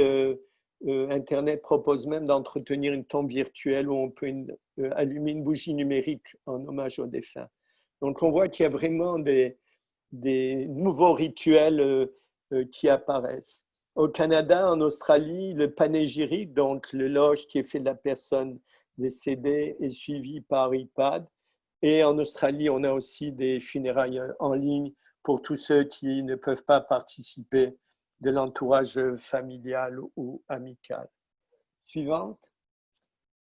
Internet proposent même d'entretenir une tombe virtuelle où on peut allumer une bougie numérique en hommage aux défunts. Donc on voit qu'il y a vraiment des nouveaux rituels qui apparaissent. Au Canada, en Australie, le panégyrique, donc l'éloge qui est fait de la personne décédée, est suivi par iPad. Et en Australie, on a aussi des funérailles en ligne pour tous ceux qui ne peuvent pas participer de l'entourage familial ou amical. Suivante.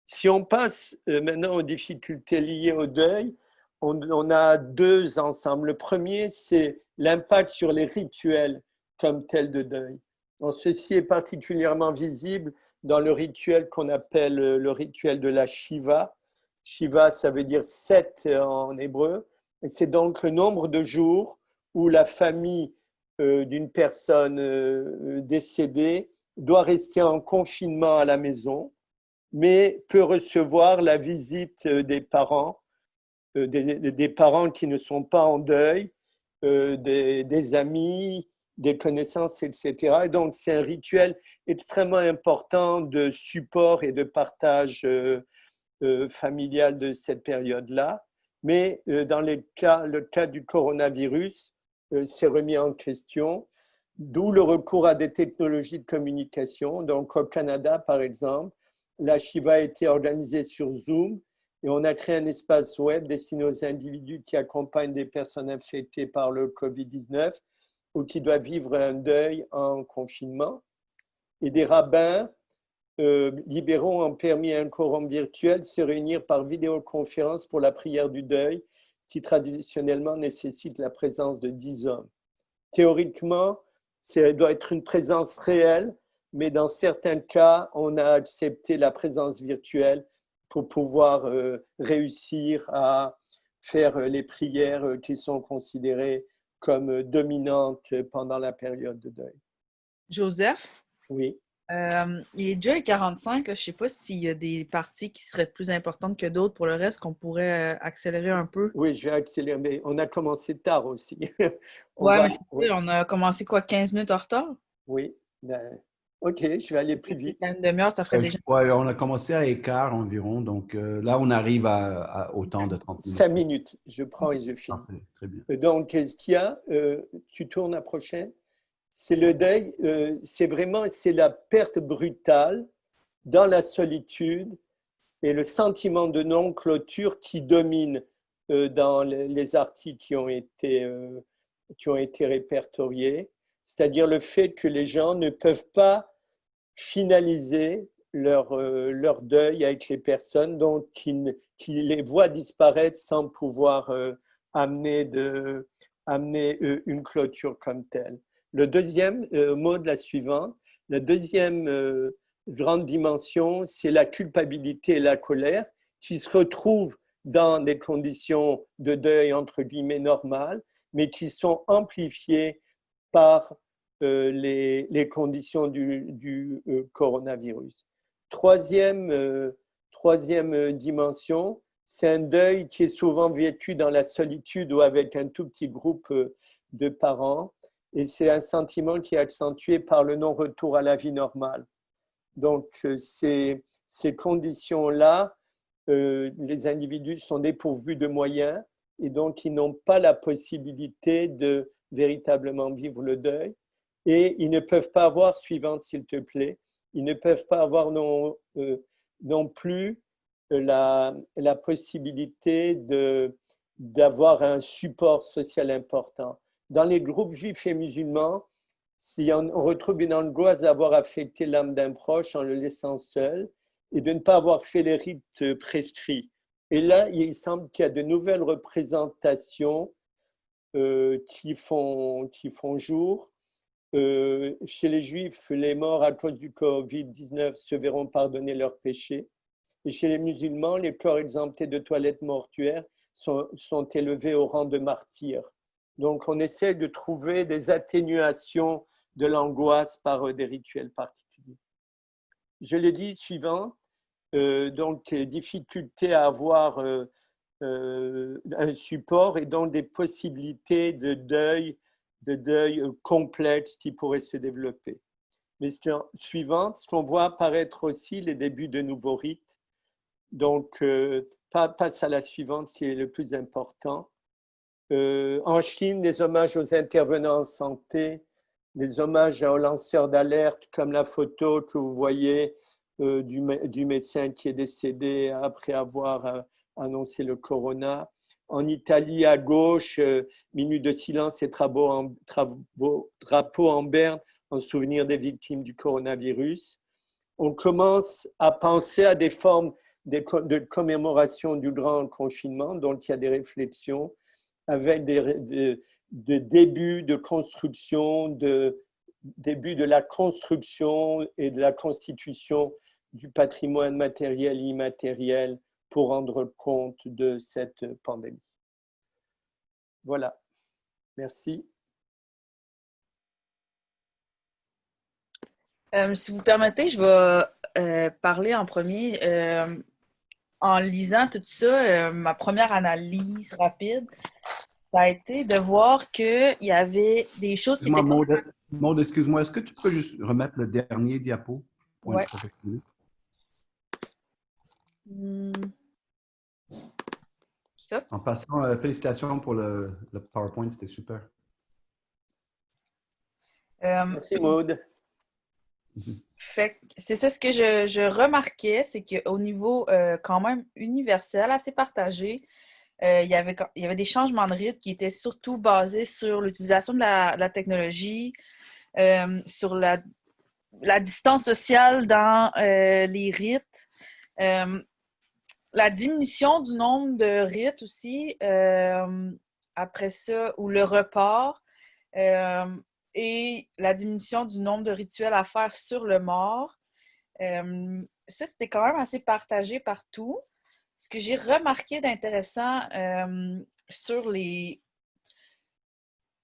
Si on passe maintenant aux difficultés liées au deuil, on a deux ensembles. Le premier, c'est l'impact sur les rituels comme tels de deuil. Donc, ceci est particulièrement visible dans le rituel qu'on appelle le rituel de la Shiva. Shiva, ça veut dire 7 en hébreu. Et c'est donc le nombre de jours où la famille d'une personne décédée doit rester en confinement à la maison, mais peut recevoir la visite des parents, des parents qui ne sont pas en deuil, des amis, des connaissances, etc. Et donc, c'est un rituel extrêmement important de support et de partage familial de cette période-là. Mais dans le cas du coronavirus, c'est remis en question, d'où le recours à des technologies de communication. Donc, au Canada, par exemple, la Shiva a été organisée sur Zoom et on a créé un espace web destiné aux individus qui accompagnent des personnes infectées par le COVID-19 ou qui doivent vivre un deuil en confinement. Et des rabbins libéraux ont permis à un quorum virtuel de se réunir par vidéoconférence pour la prière du deuil, qui traditionnellement nécessite la présence de 10 hommes. Théoriquement, ça doit être une présence réelle, mais dans certains cas, on a accepté la présence virtuelle pour pouvoir réussir à faire les prières qui sont considérées comme dominantes pendant la période de deuil. Joseph? Oui. Il est déjà 45, là, je ne sais pas s'il y a des parties qui seraient plus importantes que d'autres pour le reste, qu'on pourrait accélérer un peu. Oui, je vais accélérer, mais on a commencé tard aussi. On a commencé quoi, 15 minutes en retard? Oui, ben, ok, je vais aller plus vite. Une demi-heure, ça ferait déjà. Ouais, on a commencé à écart environ, donc là, on arrive au temps de 30 minutes. 5 minutes, je prends et je filme. Parfait, très bien. Donc, qu'est-ce qu'il y a? Tu tournes la prochaine. C'est le deuil, c'est la perte brutale dans la solitude et le sentiment de non-clôture qui domine dans les articles qui ont été répertoriés, c'est-à-dire le fait que les gens ne peuvent pas finaliser leur deuil avec les personnes, donc qui les voient disparaître sans pouvoir amener une clôture comme telle. Le deuxième mot de la suivante, la deuxième grande dimension, c'est la culpabilité et la colère qui se retrouvent dans des conditions de deuil entre guillemets normales, mais qui sont amplifiées par les conditions du coronavirus. Troisième dimension, c'est un deuil qui est souvent vécu dans la solitude ou avec un tout petit groupe de parents. Et c'est un sentiment qui est accentué par le non-retour à la vie normale. Donc, ces conditions-là, les individus sont dépourvus de moyens et donc ils n'ont pas la possibilité de véritablement vivre le deuil. Et ils ne peuvent pas avoir, suivante s'il te plaît, ils ne peuvent pas avoir non plus la possibilité d'avoir un support social important. Dans les groupes juifs et musulmans, si on retrouve une angoisse d'avoir affecté l'âme d'un proche en le laissant seul et de ne pas avoir fait les rites prescrits. Et là, il semble qu'il y a de nouvelles représentations qui font jour. Chez les Juifs, les morts à cause du Covid-19 se verront pardonner leurs péchés. Et chez les musulmans, les corps exemptés de toilettes mortuaires sont élevés au rang de martyrs. Donc, on essaie de trouver des atténuations de l'angoisse par des rituels particuliers. Je l'ai dit, suivant, donc difficulté à avoir un support et donc des possibilités de deuil complexe qui pourraient se développer. Mais suivante, ce qu'on voit apparaître aussi les débuts de nouveaux rites. Donc, passe à la suivante qui est le plus important. En Chine, les hommages aux intervenants en santé, les hommages aux lanceurs d'alerte, comme la photo que vous voyez du médecin qui est décédé après avoir annoncé le corona. En Italie, à gauche, minute de silence et drapeau en berne en souvenir des victimes du coronavirus. On commence à penser à des formes de commémoration du grand confinement, donc il y a des réflexions avec des débuts de construction, début de la construction et de la constitution du patrimoine matériel et immatériel pour rendre compte de cette pandémie. Voilà. Merci. Si vous permettez, je vais parler en premier. En lisant tout ça, ma première analyse rapide, ça a été de voir qu'il y avait des choses qui étaient... Maude, excuse-moi, est-ce que tu peux juste remettre le dernier diapo pour Ouais. être perfectionné? Stop. En passant, félicitations pour le PowerPoint, c'était super. Merci Maude. Fait que c'est ça ce que je remarquais, c'est qu'au niveau quand même universel, assez partagé, il y avait des changements de rythme qui étaient surtout basés sur l'utilisation de la technologie, sur la distance sociale dans les rites, la diminution du nombre de rites aussi, après ça, ou le report, et la diminution du nombre de rituels à faire sur le mort. Ça, c'était quand même assez partagé partout. Ce que j'ai remarqué d'intéressant sur les...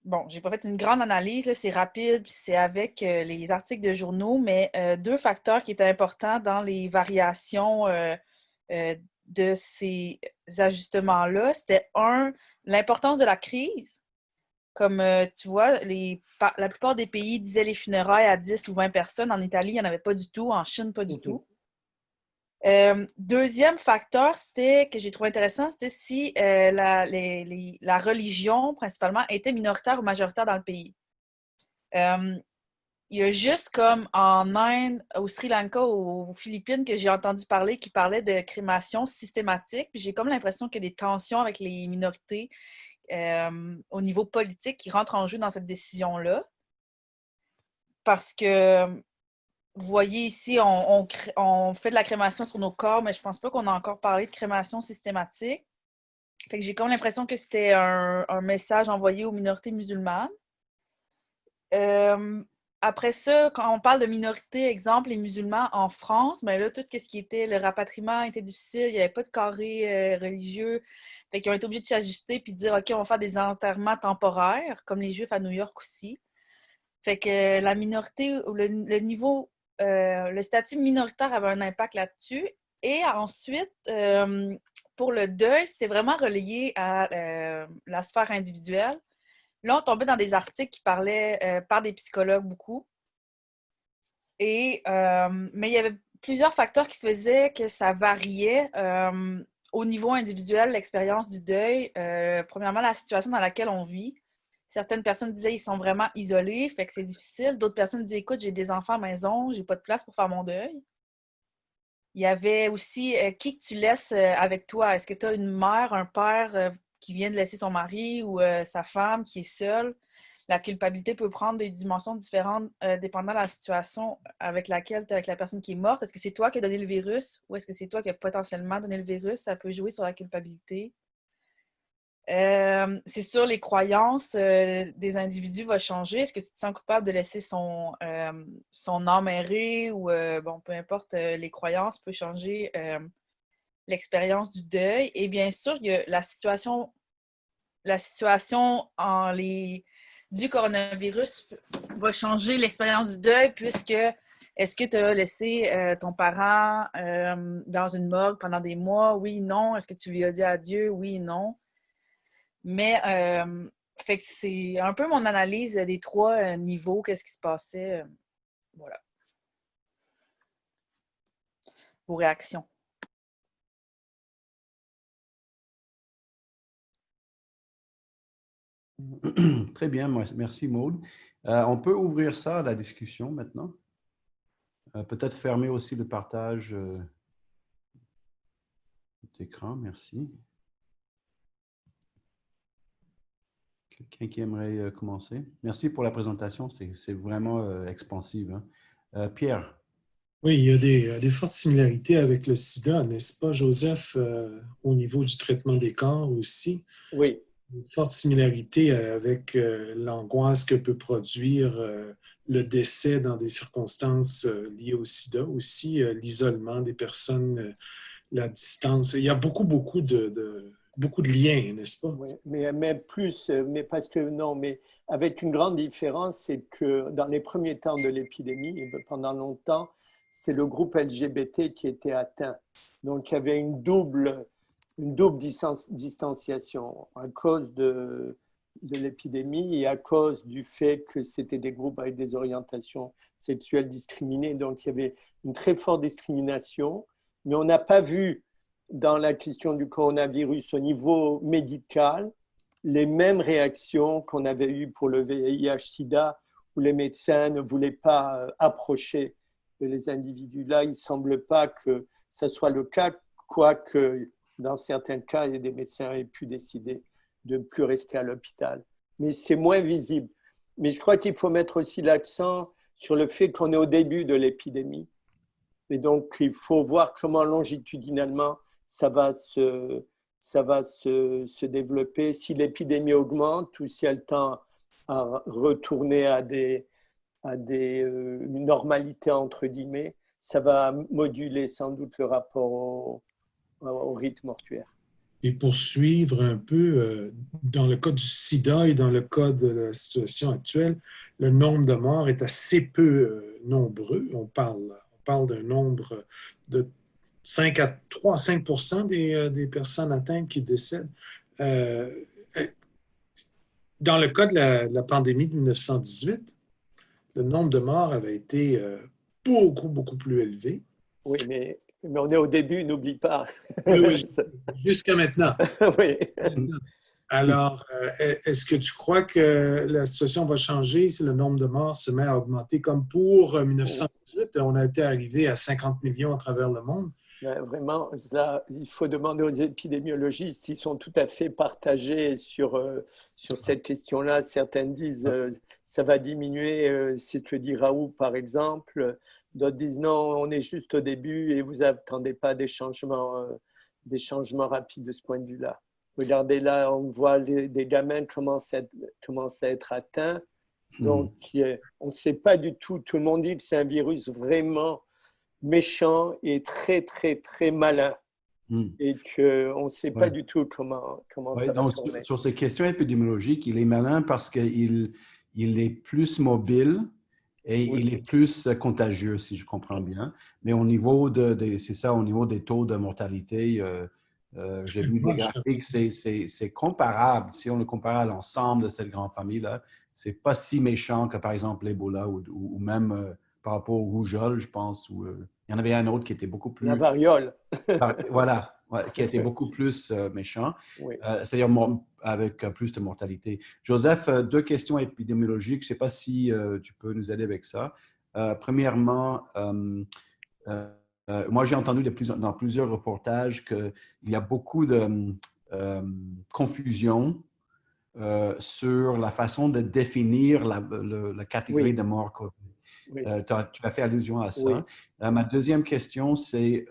Bon, j'ai pas fait une grande analyse, là, c'est rapide, puis c'est avec les articles de journaux, mais deux facteurs qui étaient importants dans les variations de ces ajustements-là, c'était l'importance de la crise. Comme tu vois, la plupart des pays disaient les funérailles à 10 ou 20 personnes. En Italie, il n'y en avait pas du tout. En Chine, pas du tout. Deuxième facteur, que j'ai trouvé intéressant, c'était si la religion, principalement, était minoritaire ou majoritaire dans le pays. Il y a juste comme en Inde, au Sri Lanka, aux Philippines, que j'ai entendu parler, qui parlait de crémation systématique. Puis j'ai comme l'impression qu'il y a des tensions avec les minorités au niveau politique qui rentrent en jeu dans cette décision-là. Parce que, vous voyez ici, on fait de la crémation sur nos corps, mais je pense pas qu'on a encore parlé de crémation systématique. Fait que j'ai comme l'impression que c'était un message envoyé aux minorités musulmanes. Après ça, quand on parle de minorités, exemple, les musulmans en France, ben là, tout ce qui était le rapatriement était difficile, il n'y avait pas de carré religieux. Fait qu'ils ont été obligés de s'ajuster puis de dire, OK, on va faire des enterrements temporaires, comme les Juifs à New York aussi. Fait que la minorité, ou le niveau, le statut minoritaire avait un impact là-dessus. Et ensuite, pour le deuil, c'était vraiment relié à la sphère individuelle. Là, on tombait dans des articles qui parlaient par des psychologues beaucoup. Mais il y avait plusieurs facteurs qui faisaient que ça variait au niveau individuel, l'expérience du deuil. Premièrement, la situation dans laquelle on vit. Certaines personnes disaient qu'ils sont vraiment isolés, fait que c'est difficile. D'autres personnes disaient, écoute, j'ai des enfants à la maison, j'ai pas de place pour faire mon deuil. Il y avait aussi qui que tu laisses avec toi. Est-ce que tu as une mère, un père qui vient de laisser son mari ou sa femme qui est seule? La culpabilité peut prendre des dimensions différentes dépendant de la situation avec laquelle tu es avec la personne qui est morte. Est-ce que c'est toi qui as donné le virus ou est-ce que c'est toi qui as potentiellement donné le virus? Ça peut jouer sur la culpabilité. C'est sûr, les croyances des individus vont changer. Est-ce que tu te sens coupable de laisser son âme errer ou, bon, peu importe, les croyances peuvent changer l'expérience du deuil. Et bien sûr, il y a la situation du coronavirus va changer l'expérience du deuil puisque est-ce que tu as laissé ton parent dans une morgue pendant des mois? Oui, non. Est-ce que tu lui as dit adieu? Oui, non. Mais fait que c'est un peu mon analyse des trois niveaux, qu'est-ce qui se passait. Voilà. Vos réactions. Très bien, merci Maude. On peut ouvrir ça à la discussion maintenant. Peut-être fermer aussi le partage d'écran, merci. Quelqu'un qui aimerait commencer? Merci pour la présentation, c'est vraiment expansive. Hein? Pierre? Oui, il y a des fortes similarités avec le sida, n'est-ce pas, Joseph, au niveau du traitement des corps aussi. Oui. Une forte similarité avec l'angoisse que peut produire le décès dans des circonstances liées au sida, aussi l'isolement des personnes, la distance. Il y a beaucoup de liens, n'est-ce pas? Oui, mais plus, mais parce que non, mais avec une grande différence, c'est que dans les premiers temps de l'épidémie, et pendant longtemps, c'était le groupe LGBT qui était atteint. Donc, il y avait une double distanciation à cause de l'épidémie et à cause du fait que c'était des groupes avec des orientations sexuelles discriminées. Donc, il y avait une très forte discrimination, mais on n'a pas vu dans la question du coronavirus au niveau médical les mêmes réactions qu'on avait eues pour le VIH-Sida, où les médecins ne voulaient pas approcher les individus. Là, il ne semble pas que ce soit le cas, quoique dans certains cas, il y a des médecins qui aient pu décider de ne plus rester à l'hôpital. Mais c'est moins visible. Mais je crois qu'il faut mettre aussi l'accent sur le fait qu'on est au début de l'épidémie. Et donc, il faut voir comment longitudinalement ça va se développer. Si l'épidémie augmente ou si elle tend à retourner à une normalité, entre guillemets, ça va moduler sans doute le rapport au rythme mortuaire. Et pour suivre un peu, dans le cas du sida et dans le cas de la situation actuelle, le nombre de morts est assez peu nombreux. On parle d'un nombre de 5 à 3 à 5 des personnes atteintes qui décèdent. Dans le cas de la pandémie de 1918, le nombre de morts avait été beaucoup plus élevé. Oui, mais on est au début, n'oublie pas. Oui, jusqu'à maintenant. Oui. Alors, est-ce que tu crois que la situation va changer si le nombre de morts se met à augmenter? Comme pour 1918, on a été arrivé à 50 millions à travers le monde. Vraiment, là, il faut demander aux épidémiologistes, ils sont tout à fait partagés sur cette question-là. Certains disent ça va diminuer, si tu le dis Raoult par exemple. D'autres disent non, on est juste au début et vous n'attendez pas des changements rapides de ce point de vue-là. Regardez là, on voit des gamins commencent à être atteints. Donc, on ne sait pas du tout. Tout le monde dit que c'est un virus vraiment méchant et très malin. Et qu'on ne sait pas du tout comment ça va tourner. Sur ces questions épidémiologiques, il est malin parce qu'il il est plus mobile et Oui. il est plus contagieux, si je comprends bien. Mais au niveau c'est ça, au niveau des taux de mortalité, j'ai vu des graphiques, c'est comparable. Si on le compare à l'ensemble de cette grande famille-là, c'est pas si méchant que, par exemple, l'Ebola ou même par rapport au rougeole, je pense. Il y en avait un autre qui était beaucoup La plus... variole. Voilà, ouais, qui était beaucoup plus méchant, Oui. c'est-à-dire avec plus de mortalité. Joseph, deux questions épidémiologiques. Je ne sais pas si tu peux nous aider avec ça. Premièrement, moi, j'ai entendu dans plusieurs reportages qu'il y a beaucoup de confusion sur la façon de définir la catégorie Oui. de mort COVID. Oui. Tu as fait allusion à Oui. ça. Ma deuxième question, c'est,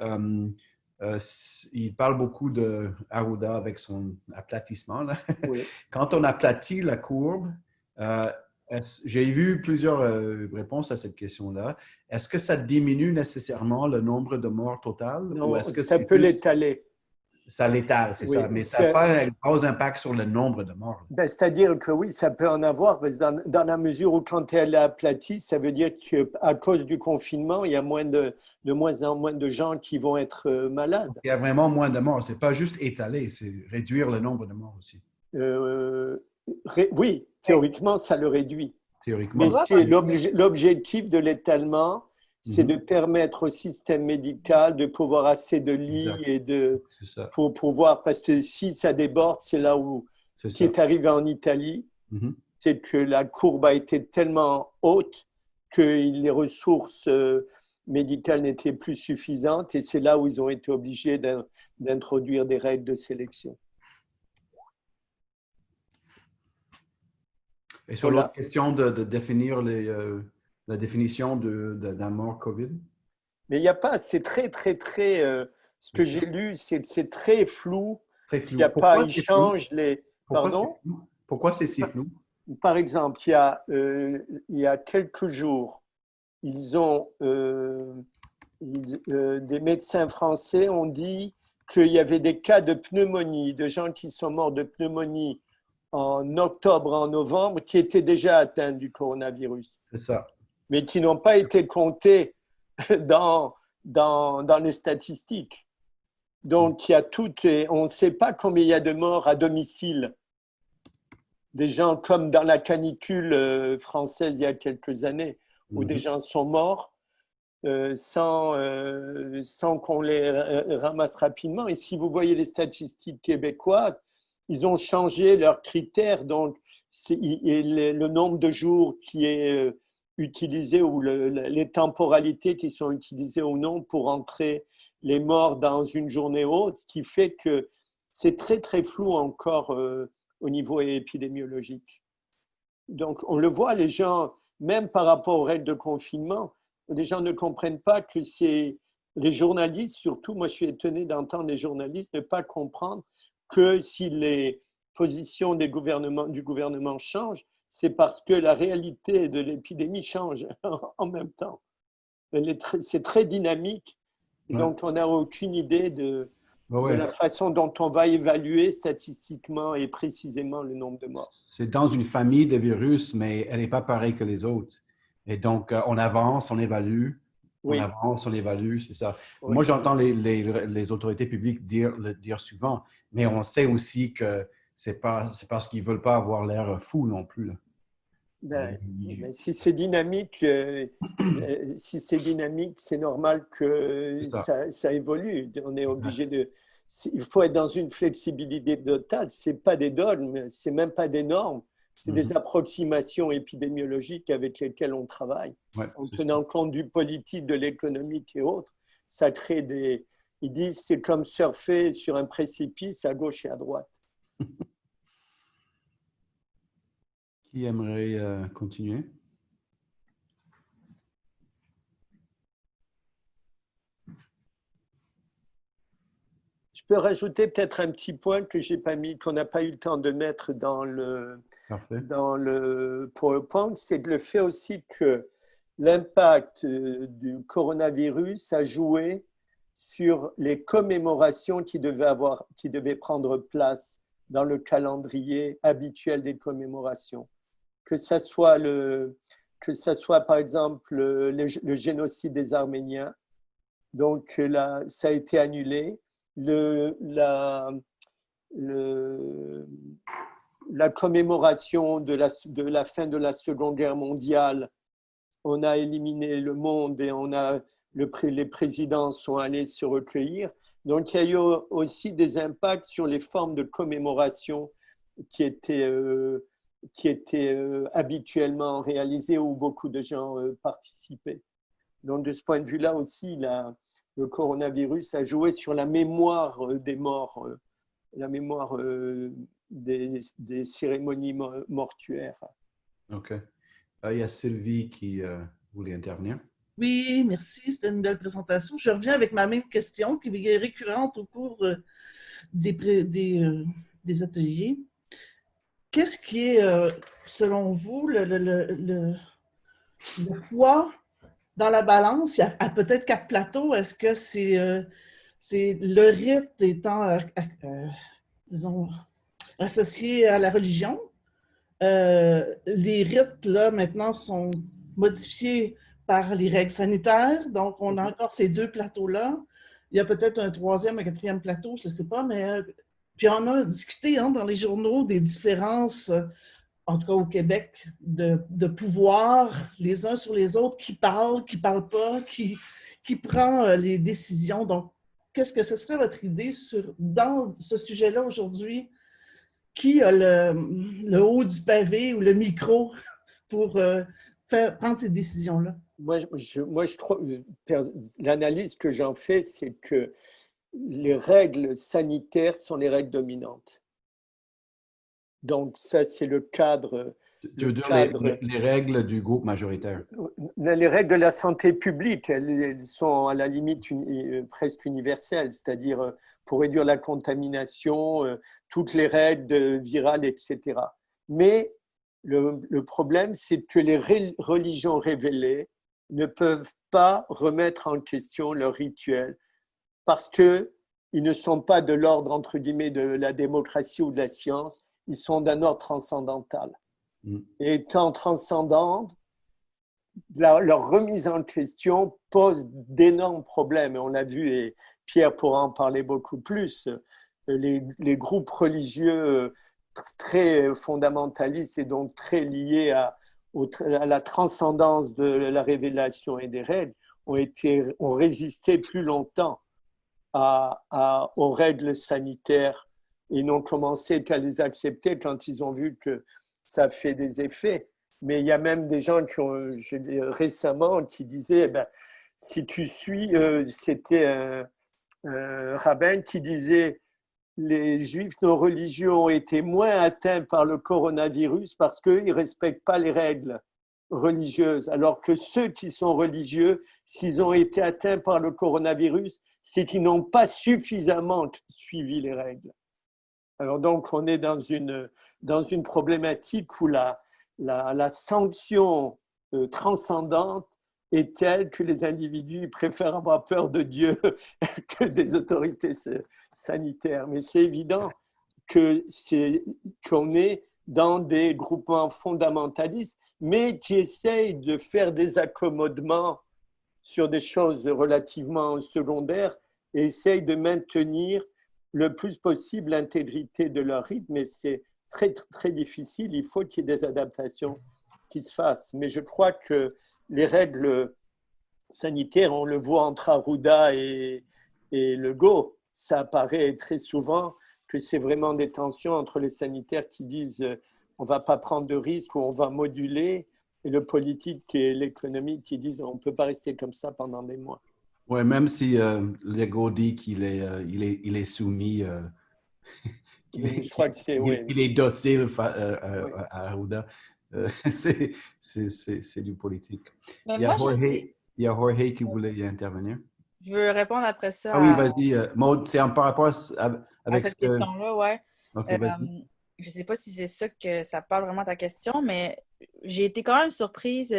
il parle beaucoup de Arruda avec son aplatissement, là. Oui. Quand on aplatit la courbe, euh, j'ai vu plusieurs réponses à cette question-là. Est-ce que ça diminue nécessairement le nombre de morts total ou Non, est-ce que ça c'est peut plus l'étaler. ça l'étale, c'est ça, Oui, mais ça n'a pas un gros impact sur le nombre de morts. ben, c'est-à-dire que oui, ça peut en avoir, parce que dans la mesure où quand elle est aplatie, ça veut dire qu'à cause du confinement, il y a de moins en moins de gens qui vont être malades. Il y a vraiment moins de morts. Ce n'est pas juste étaler, c'est réduire le nombre de morts aussi. Euh, oui, théoriquement, ça le réduit. Théoriquement. Mais Ouais, l'objectif de l'étalement, c'est de permettre au système médical de pouvoir assez de lits Exact. et C'est ça. pour pouvoir, parce que si ça déborde, c'est là où C'est ce qui ça. est arrivé en Italie, Mhm. c'est que la courbe a été tellement haute que les ressources médicales n'étaient plus suffisantes et c'est là où ils ont été obligés d'introduire des règles de sélection. Et sur l'autre Voilà. question de définir la définition d'un mort COVID? Mais il n'y a pas, c'est très, ce que j'ai lu, c'est très flou. Très Il n'y flou. a pas, Pourquoi ils c'est flou? changent les. Pourquoi c'est Pardon? flou? Pourquoi c'est si flou? Par exemple, il y a quelques jours, ils ont, des médecins français ont dit qu'il y avait des cas de pneumonie, de gens qui sont morts de pneumonie en octobre, en novembre, qui étaient déjà atteints du coronavirus, C'est ça. mais qui n'ont pas été comptés dans les statistiques. Donc, il y a tout, et on ne sait pas combien il y a de morts à domicile. Des gens comme dans la canicule française il y a quelques années, où des gens sont morts sans qu'on les ramasse rapidement. Et si vous voyez les statistiques québécoises, ils ont changé leurs critères. Donc, le nombre de jours qui est utilisé ou les temporalités qui sont utilisées ou non pour entrer les morts dans une journée haute, ce qui fait que c'est très flou encore au niveau épidémiologique. Donc, on le voit, les gens, même par rapport aux règles de confinement, les gens ne comprennent pas que c'est les journalistes, surtout, moi je suis étonné d'entendre les journalistes ne pas comprendre que si les positions du gouvernement changent, c'est parce que la réalité de l'épidémie change en même temps. C'est très dynamique, et Ouais. donc on n'a aucune idée de Ouais. la façon dont on va évaluer statistiquement et précisément le nombre de morts. C'est dans une famille de virus, mais elle n'est pas pareille que les autres. Et donc, on avance, on évalue, on Oui, avance, on évalue, c'est ça. oui. Moi, j'entends les autorités publiques le dire souvent, mais on sait aussi que c'est parce qu'ils ne veulent pas avoir l'air fou non plus, là. Ben, si c'est dynamique, c'est normal que C'est ça. ça évolue. On est Exact. obligé il faut être dans une flexibilité totale. C'est pas des dogmes, c'est même pas des normes. C'est des approximations épidémiologiques avec lesquelles on travaille. Ouais, En c'est tenant ça. compte du politique, de l'économique et autres, ça crée des. Ils disent c'est comme surfer sur un précipice à gauche et à droite. Qui aimerait continuer? Je peux rajouter peut-être un petit point que j'ai pas mis, qu'on n'a pas eu le temps de mettre Parfait. dans le PowerPoint, c'est le fait aussi que l'impact du coronavirus a joué sur les commémorations qui devaient prendre place dans le calendrier habituel des commémorations. que ça soit, par exemple le génocide des Arméniens. Donc là, ça a été annulé. La commémoration de la fin de la Seconde Guerre mondiale, on a éliminé le monde et les présidents sont allés se recueillir. Donc, il y a eu aussi des impacts sur les formes de commémoration qui étaient habituellement réalisées où beaucoup de gens participaient. Donc, de ce point de vue-là aussi, le coronavirus a joué sur la mémoire des morts, la mémoire des cérémonies mortuaires. OK. Il y a Sylvie qui voulait intervenir. Oui, merci. C'était une belle présentation. Je reviens avec ma même question qui est récurrente au cours des ateliers. Qu'est-ce qui est, selon vous, le poids dans la balance? Il y a peut-être 4 plateaux. Est-ce que c'est le rite étant, disons, associé à la religion? Les rites, là, maintenant, sont modifiés par les règles sanitaires. Donc, on a encore ces 2 plateaux-là. Il y a peut-être un 3e, un 4e plateau, je ne sais pas, mais... puis, on a discuté dans les journaux des différences, en tout cas au Québec, de pouvoir les uns sur les autres, qui parlent pas, qui prend les décisions. Donc, qu'est-ce que ce serait votre idée dans ce sujet-là aujourd'hui? Qui a le haut du pavé ou le micro pour prendre ces décisions-là? Moi, je trouve, l'analyse que j'en fais, c'est que les règles sanitaires sont les règles dominantes. Donc, ça, c'est le cadre. Tu veux dire les règles du groupe majoritaire? Les règles de la santé publique, elles sont à la limite presque universelles, c'est-à-dire pour réduire la contamination, toutes les règles virales, etc. Mais le problème, c'est que les religions révélées ne peuvent pas remettre en question leurs rituels parce qu'ils ne sont pas de l'ordre, entre guillemets, de la démocratie ou de la science, ils sont d'un ordre transcendantal. Et étant transcendants, leur remise en question pose d'énormes problèmes. Et on l'a vu, et Pierre pourra en parler beaucoup plus, les groupes religieux très fondamentalistes et donc très liés à la transcendance de la révélation et des règles ont résisté plus longtemps aux règles sanitaires et n'ont commencé qu'à les accepter quand ils ont vu que ça fait des effets. Mais il y a même des gens récemment qui disaient, si tu suis, c'était un rabbin qui disait, les juifs non religieux ont été moins atteints par le coronavirus parce qu'ils ne respectent pas les règles religieuses, alors que ceux qui sont religieux, s'ils ont été atteints par le coronavirus, c'est qu'ils n'ont pas suffisamment suivi les règles. Alors donc, on est dans une problématique où la sanction transcendante est telle que les individus préfèrent avoir peur de Dieu que des autorités sanitaires. Mais c'est évident qu'on est dans des groupements fondamentalistes, mais qui essayent de faire des accommodements sur des choses relativement secondaires et essayent de maintenir le plus possible l'intégrité de leur rythme. Mais c'est très, très difficile. Il faut qu'il y ait des adaptations qui se fassent. Mais je crois que les règles sanitaires, on le voit entre Arruda et Legault, ça apparaît très souvent que c'est vraiment des tensions entre les sanitaires qui disent on ne va pas prendre de risques ou on va moduler, et le politique et l'économique qui disent on ne peut pas rester comme ça pendant des mois. Oui, même si Legault dit qu'il est soumis, je crois que c'est il est docile à Arruda, c'est du politique. Mais Il y a Jorge qui voulait intervenir. Je veux répondre après ça. Ah oui, vas-y. Maud, c'est par rapport avec cette question-là, oui. OK, vas-y. Je ne sais pas si c'est ça que ça parle vraiment à ta question, mais j'ai été quand même surprise.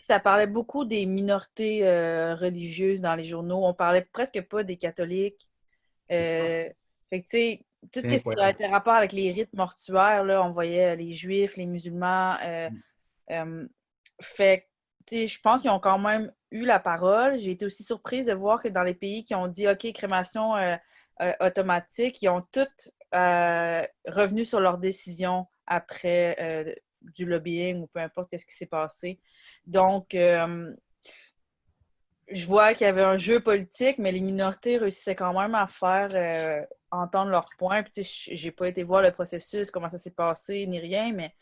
Ça parlait beaucoup des minorités religieuses dans les journaux. On parlait presque pas des catholiques. Fait que, tout C'est ce qui a incroyable. été rapport avec les rites mortuaires, là, on voyait les Juifs, les musulmans. Fait que, tu sais, je pense qu'ils ont quand même eu la parole. J'ai été aussi surprise de voir que dans les pays qui ont dit OK, crémation automatique, ils ont tous revenu sur leur décision après du lobbying ou peu importe ce qui s'est passé. Donc, je vois qu'il y avait un jeu politique, mais les minorités réussissaient quand même à faire entendre leurs points. Puis, tu sais, j'ai pas été voir le processus, comment ça s'est passé, ni rien, mais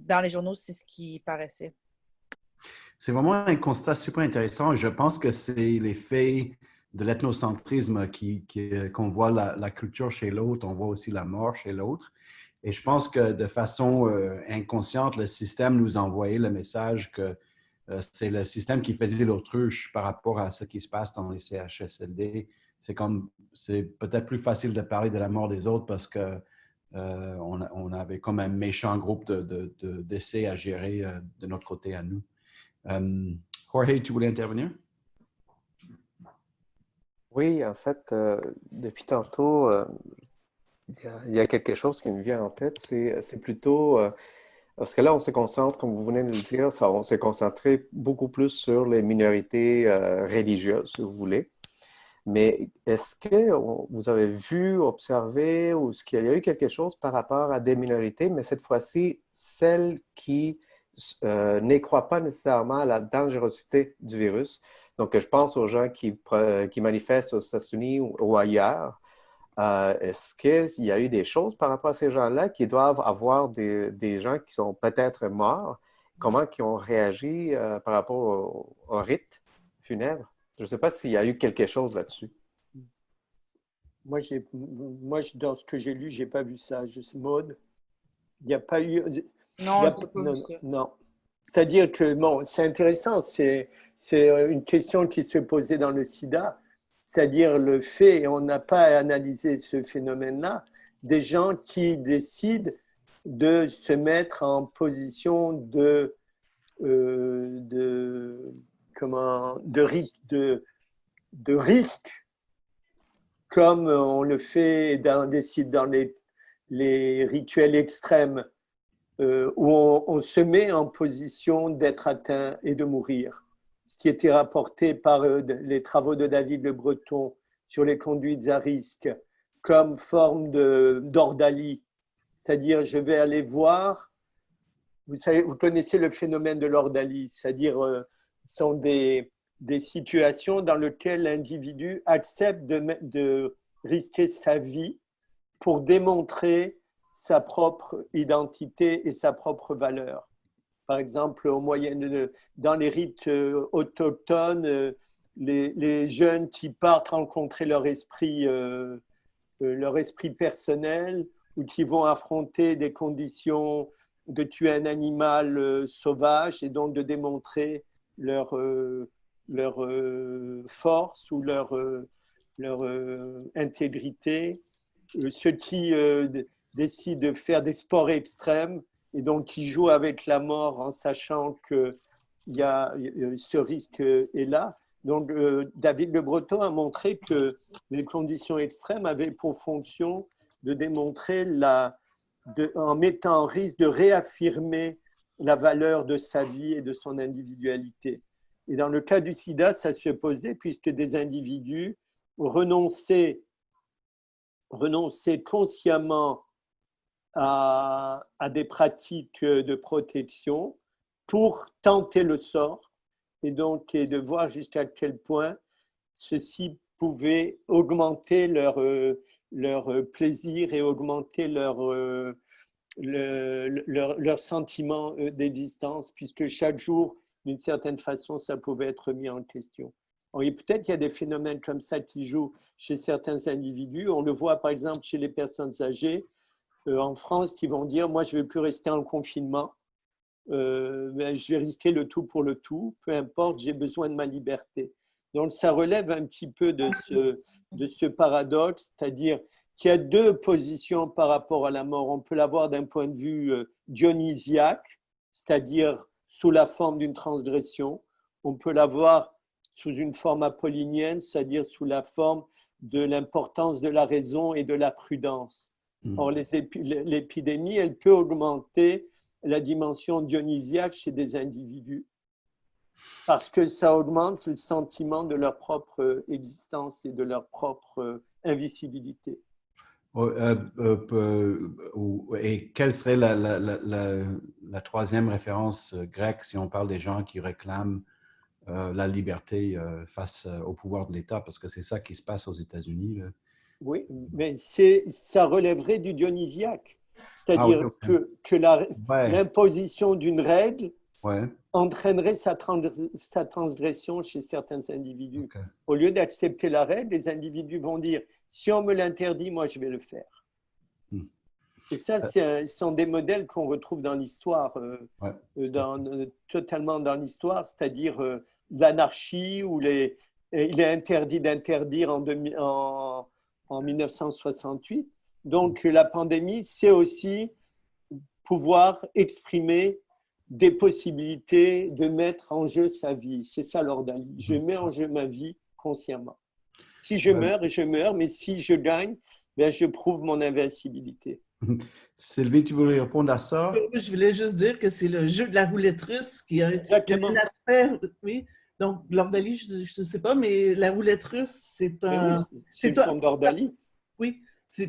dans les journaux, c'est ce qui paraissait. C'est vraiment un constat super intéressant. Je pense que c'est l'effet de l'ethnocentrisme qu'on voit la culture chez l'autre, on voit aussi la mort chez l'autre. Et je pense que de façon inconsciente, le système nous envoyait le message que c'est le système qui faisait l'autruche par rapport à ce qui se passe dans les CHSLD. C'est peut-être plus facile de parler de la mort des autres parce que on avait comme un méchant groupe d'essais à gérer de notre côté à nous. Jorge, tu voulais intervenir? Oui, en fait, depuis tantôt, il y a quelque chose qui me vient en tête. C'est plutôt, parce que là, on se concentre, comme vous venez de le dire, on s'est concentré beaucoup plus sur les minorités religieuses, si vous voulez. Mais est-ce que vous avez vu, observé, ou est-ce qu'il y a eu quelque chose par rapport à des minorités, mais cette fois-ci, celles qui n'y croient pas nécessairement à la dangerosité du virus? Donc, je pense aux gens qui manifestent aux États-Unis ou ailleurs. Est-ce qu'il y a eu des choses par rapport à ces gens-là qui doivent avoir des gens qui sont peut-être morts? Comment ils ont réagi par rapport au rite funèbre? Je ne sais pas s'il y a eu quelque chose là-dessus. Moi, dans ce que j'ai lu, je n'ai pas vu ça. Maud, il n'y a pas eu... Non, il y a, je n'ai pas non, vu ça. non. C'est-à-dire que, bon, c'est intéressant. C'est une question qui se posait dans le sida. C'est-à-dire le fait, et on n'a pas analysé ce phénomène-là, des gens qui décident de se mettre en position de risque, comme on le fait dans les rituels extrêmes, où on se met en position d'être atteint et de mourir. Ce qui était rapporté par les travaux de David Le Breton sur les conduites à risque comme forme d'ordalie. C'est-à-dire, je vais aller voir, vous connaissez le phénomène de l'ordalie, c'est-à-dire, ce sont des situations dans lesquelles l'individu accepte de risquer sa vie pour démontrer sa propre identité et sa propre valeur. Par exemple, dans les rites autochtones, les jeunes qui partent rencontrer leur esprit personnel ou qui vont affronter des conditions de tuer un animal sauvage et donc de démontrer leur force ou leur intégrité. Ceux qui décident de faire des sports extrêmes et donc qui jouent avec la mort en sachant que ce risque est là. Donc, David Le Breton a montré que les conditions extrêmes avaient pour fonction de démontrer, en mettant en risque, de réaffirmer la valeur de sa vie et de son individualité. Et dans le cas du sida, ça se posait puisque des individus renonçaient consciemment à des pratiques de protection pour tenter le sort et donc de voir jusqu'à quel point ceci pouvait augmenter leur plaisir et augmenter leur sentiment d'existence, puisque chaque jour, d'une certaine façon, ça pouvait être mis en question. Et peut-être qu'il y a des phénomènes comme ça qui jouent chez certains individus. On le voit par exemple chez les personnes âgées en France qui vont dire « moi, je ne veux plus rester en confinement, mais je vais risquer le tout pour le tout, peu importe, j'ai besoin de ma liberté ». Donc, ça relève un petit peu de ce paradoxe, c'est-à-dire qu'il y a deux positions par rapport à la mort. On peut l'avoir d'un point de vue dionysiaque, c'est-à-dire sous la forme d'une transgression. On peut l'avoir sous une forme apollinienne, c'est-à-dire sous la forme de l'importance de la raison et de la prudence. Mm. Or, l'épidémie, elle peut augmenter la dimension dionysiaque chez des individus parce que ça augmente le sentiment de leur propre existence et de leur propre invisibilité. Et quelle serait la troisième référence grecque si on parle des gens qui réclament la liberté face au pouvoir de l'État? Parce que c'est ça qui se passe aux États-Unis. Là. Oui, mais ça relèverait du dionysiaque. C'est-à-dire que l'imposition d'une règle entraînerait sa transgression chez certains individus. Okay. Au lieu d'accepter la règle, les individus vont dire « si on me l'interdit, moi je vais le faire ». Et ça, ce sont des modèles qu'on retrouve dans l'histoire, totalement dans l'histoire, c'est-à-dire l'anarchie où il est interdit d'interdire en 1968. Donc la pandémie, c'est aussi pouvoir exprimer des possibilités de mettre en jeu sa vie. C'est ça l'ordalie. Je mets en jeu ma vie consciemment. Si je meurs, je meurs, mais si je gagne, ben je prouve mon invincibilité. Sylvie, tu voulais répondre à ça? Je voulais juste dire que c'est le jeu de la roulette russe qui a un aspect, oui. Donc, l'ordalie, je ne sais pas, mais la roulette russe, c'est un... C'est une forme d'ordalie. Oui.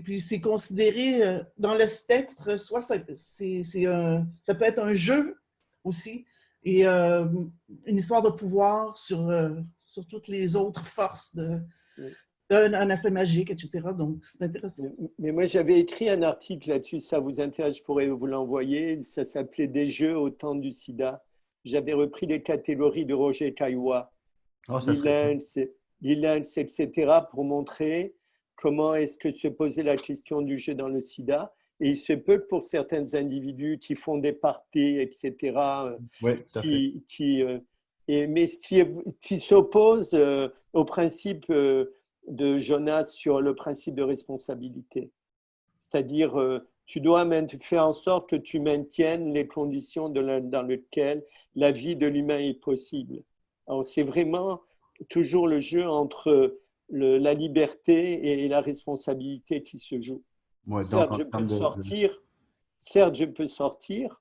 Puis c'est considéré dans le spectre, soit ça peut être un jeu aussi, et une histoire de pouvoir sur toutes les autres forces, un aspect magique, etc. Donc, c'est intéressant. Mais moi, j'avais écrit un article là-dessus, ça vous intéresse, je pourrais vous l'envoyer. Ça s'appelait « Des jeux au temps du sida ». J'avais repris les catégories de Roger Caillois, Lilens, etc., pour montrer comment est-ce que se posait la question du jeu dans le sida. Et il se peut que pour certains individus qui font des parties, etc., mais ce qui s'oppose au principe de Jonas sur le principe de responsabilité. C'est-à-dire, tu dois faire en sorte que tu maintiennes les conditions dans lesquelles la vie de l'humain est possible. Alors, c'est vraiment toujours le jeu entre la liberté et la responsabilité qui se joue. Ouais, certes, je peux sortir,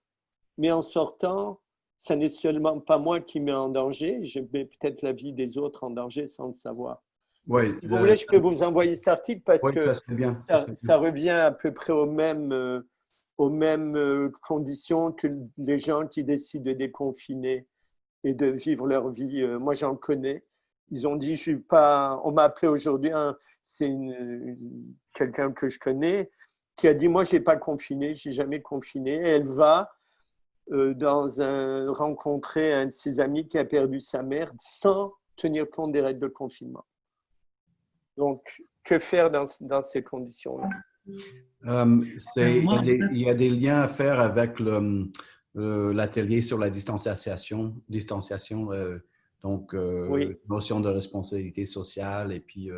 mais en sortant, ce n'est seulement pas moi qui mets en danger, je mets peut-être la vie des autres en danger sans le savoir. Ouais, si vous voulez, je peux vous envoyer cet article parce que ça revient à peu près aux mêmes conditions que les gens qui décident de déconfiner et de vivre leur vie. Moi, j'en connais. Ils ont dit, on m'a appelé aujourd'hui, c'est quelqu'un que je connais, qui a dit, moi, je n'ai pas confiné, je n'ai jamais confiné. Et elle va rencontrer un de ses amis qui a perdu sa mère sans tenir compte des règles de confinement. Donc, que faire dans ces conditions-là? Il y a des liens à faire avec l'atelier sur la distanciation, donc notion de responsabilité sociale, et puis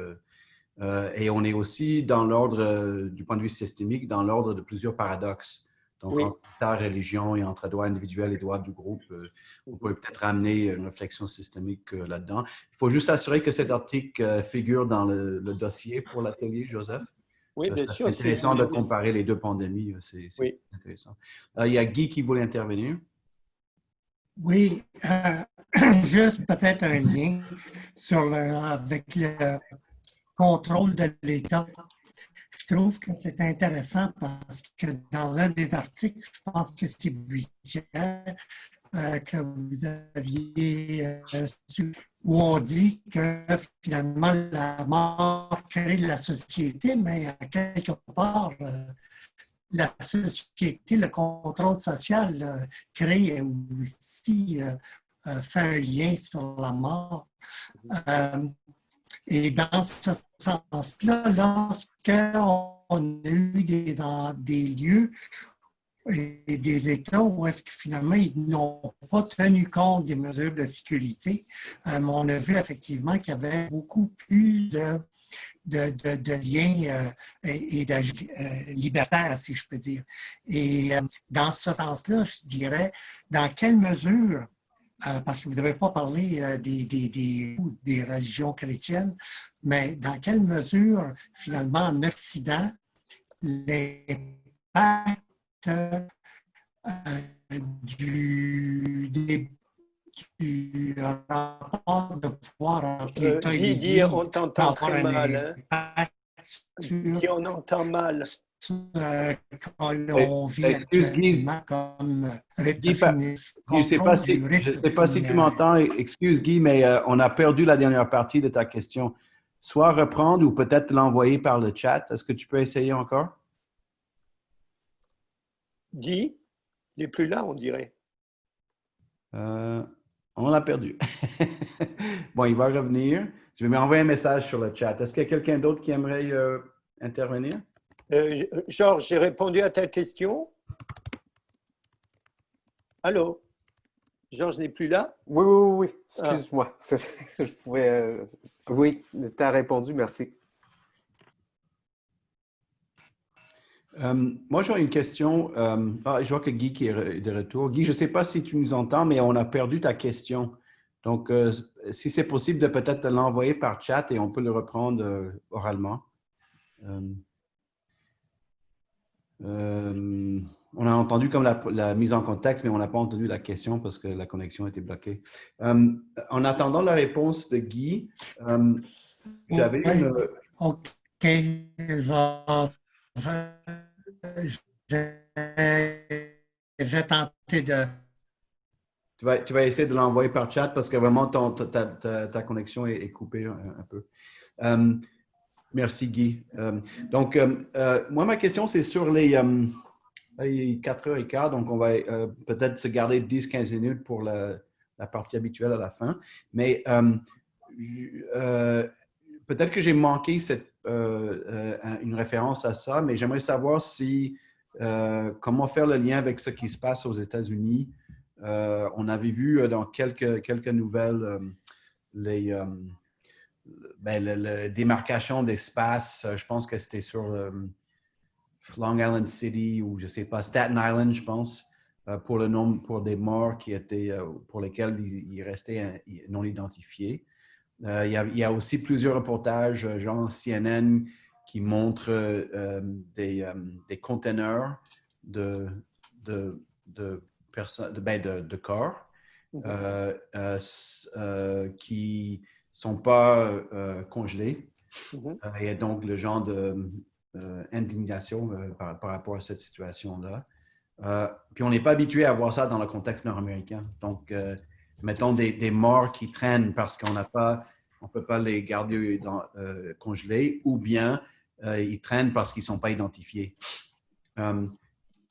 et on est aussi dans l'ordre, du point de vue systémique, dans l'ordre de plusieurs paradoxes. Donc, entre ta religion et entre droit individuel et droit du groupe, on peut peut-être amener une réflexion systémique là-dedans. Il faut juste s'assurer que cet article figure dans le dossier pour l'atelier, Joseph. Oui, bien sûr. C'est intéressant de comparer les deux pandémies. C'est intéressant. Il y a Guy qui voulait intervenir. Oui, juste peut-être un lien avec le contrôle de l'État. Je trouve que c'est intéressant parce que dans un des articles, je pense que c'est Bussière que vous aviez su, où on dit que finalement la mort crée la société, mais à quelque part, la société, le contrôle social crée aussi, fait un lien sur la mort. Et dans ce sens-là, lorsqu'on a eu des lieux et des États où est-ce que finalement ils n'ont pas tenu compte des mesures de sécurité, on a vu effectivement qu'il y avait beaucoup plus de liens et de libertaires, si je peux dire. Et dans ce sens-là, je dirais, dans quelle mesure parce que vous n'avez pas parlé des religions chrétiennes, mais dans quelle mesure, finalement, en Occident, l'impact du rapport de pouvoir entre l'État et Guy, on l'Église peut t'entend avoir très un mal. Hein? impact sur Guy, on entend mal. que l'on vit Excuse Guy, actuellement comme Guy, je ne sais pas contrôle du je rythme sais pas si tu féminin. m'entends. Excuse Guy, mais on a perdu la dernière partie de ta question. Soit reprendre ou peut-être l'envoyer par le chat. Est-ce que tu peux essayer encore? Guy, il n'est plus là, on dirait. On l'a perdu. Bon, il va revenir. Je vais lui envoyer un message sur le chat. Est-ce qu'il y a quelqu'un d'autre qui aimerait intervenir? Georges, j'ai répondu à ta question. Allô? Georges n'est plus là? Oui, oui, oui, excuse-moi. Je pouvais, oui, tu as répondu, merci. Moi, j'aurais une question. Je vois que Guy qui est de retour. Guy, je ne sais pas si tu nous entends, mais on a perdu ta question. Donc, si c'est possible de peut-être l'envoyer par chat et on peut le reprendre oralement. On a entendu comme la mise en contexte, mais on n'a pas entendu la question parce que la connexion était bloquée. En attendant la réponse de Guy, j'avais une... OK. J'ai tenté de... Tu vas essayer de l'envoyer par chat parce que vraiment ta connexion est coupée un peu. Merci Guy. Donc, moi, ma question, c'est sur les 4h15, donc on va peut-être se garder 10-15 minutes pour la partie habituelle à la fin. Mais peut-être que j'ai manqué une référence à ça, mais j'aimerais savoir comment faire le lien avec ce qui se passe aux États-Unis. On avait vu dans quelques nouvelles la démarcation d'espace. Je pense que c'était sur Long Island City ou je ne sais pas, Staten Island, je pense, pour des morts pour lesquels ils restaient non identifiés. Il y a aussi plusieurs reportages, genre CNN, qui montrent des containers de corps qui ne sont pas congelés. Et donc, le genre d'indignation par rapport à cette situation-là. Puis, on n'est pas habitué à voir ça dans le contexte nord-américain. Donc, mettons des morts qui traînent parce qu'on ne peut pas les garder congelés, ou bien ils traînent parce qu'ils ne sont pas identifiés.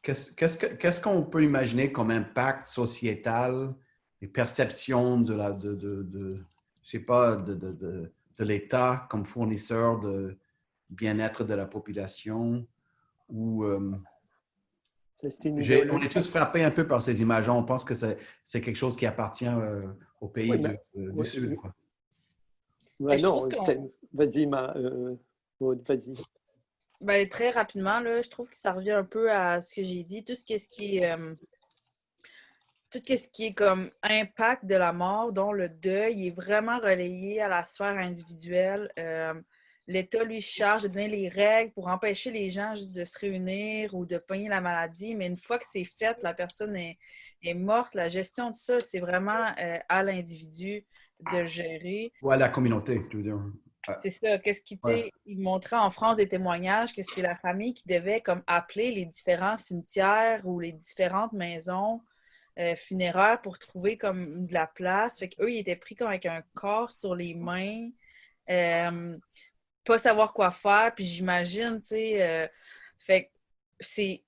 Qu'est-ce qu'on peut imaginer comme impact sociétal, des perceptions de l'État comme fournisseur de bien-être de la population? Ou, on est tous frappés un peu par ces images. On pense que c'est quelque chose qui appartient au pays du Sud. Quoi. Non, vas-y, vas-y. Ben, très rapidement, là, je trouve que ça revient un peu à ce que j'ai dit. Tout ce qui est comme impact de la mort, dont le deuil est vraiment relayé à la sphère individuelle. L'État, lui, charge de donner les règles pour empêcher les gens juste de se réunir ou de pogner la maladie. Mais une fois que c'est fait, la personne est morte. La gestion de ça, c'est vraiment à l'individu de gérer. Ou à la communauté, tu veux dire. C'est ça. Il montrait en France des témoignages que c'est la famille qui devait comme appeler les différents cimetières ou les différentes maisons funéraires pour trouver comme de la place. Fait qu'eux, ils étaient pris comme avec un corps sur les mains, pas savoir quoi faire. Puis j'imagine, tu sais, fait que c'est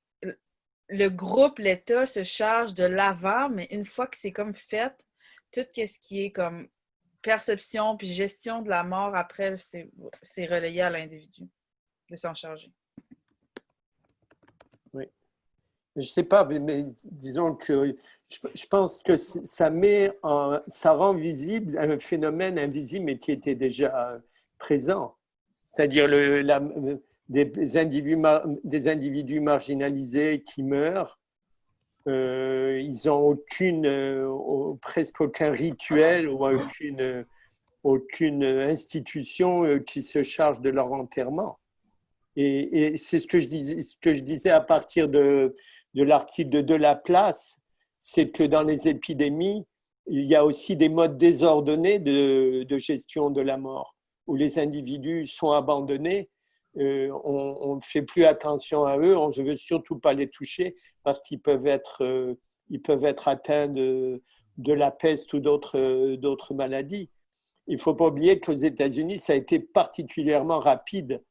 le groupe, l'État se charge de l'avant, mais une fois que c'est comme fait, tout ce qui est comme perception puis gestion de la mort après, c'est relayé à l'individu de s'en charger. Oui. Je ne sais pas, mais disons que je pense que ça rend visible un phénomène invisible mais qui était déjà présent. C'est-à-dire des individus marginalisés qui meurent ils n'ont presque aucun rituel ou aucune institution qui se charge de leur enterrement. Et c'est ce que je disais à partir de l'article de Laplace, c'est que dans les épidémies, il y a aussi des modes désordonnés de gestion de la mort, où les individus sont abandonnés, on ne fait plus attention à eux, on ne veut surtout pas les toucher parce qu'ils peuvent être atteints de la peste ou d'autres maladies. Il ne faut pas oublier qu'aux États-Unis, ça a été particulièrement rapide,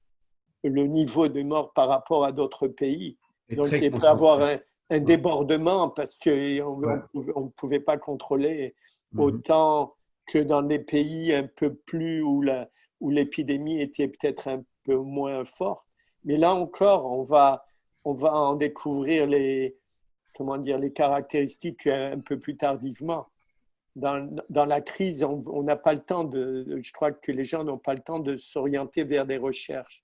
le niveau de mort par rapport à d'autres pays. Donc, il peut y avoir un débordement parce qu'on ne pouvait pas contrôler autant que dans les pays un peu plus où l'épidémie était peut-être un peu moins forte. Mais là encore, on va en découvrir les caractéristiques un peu plus tardivement. Dans la crise, on n'a pas le temps je crois que les gens n'ont pas le temps de s'orienter vers des recherches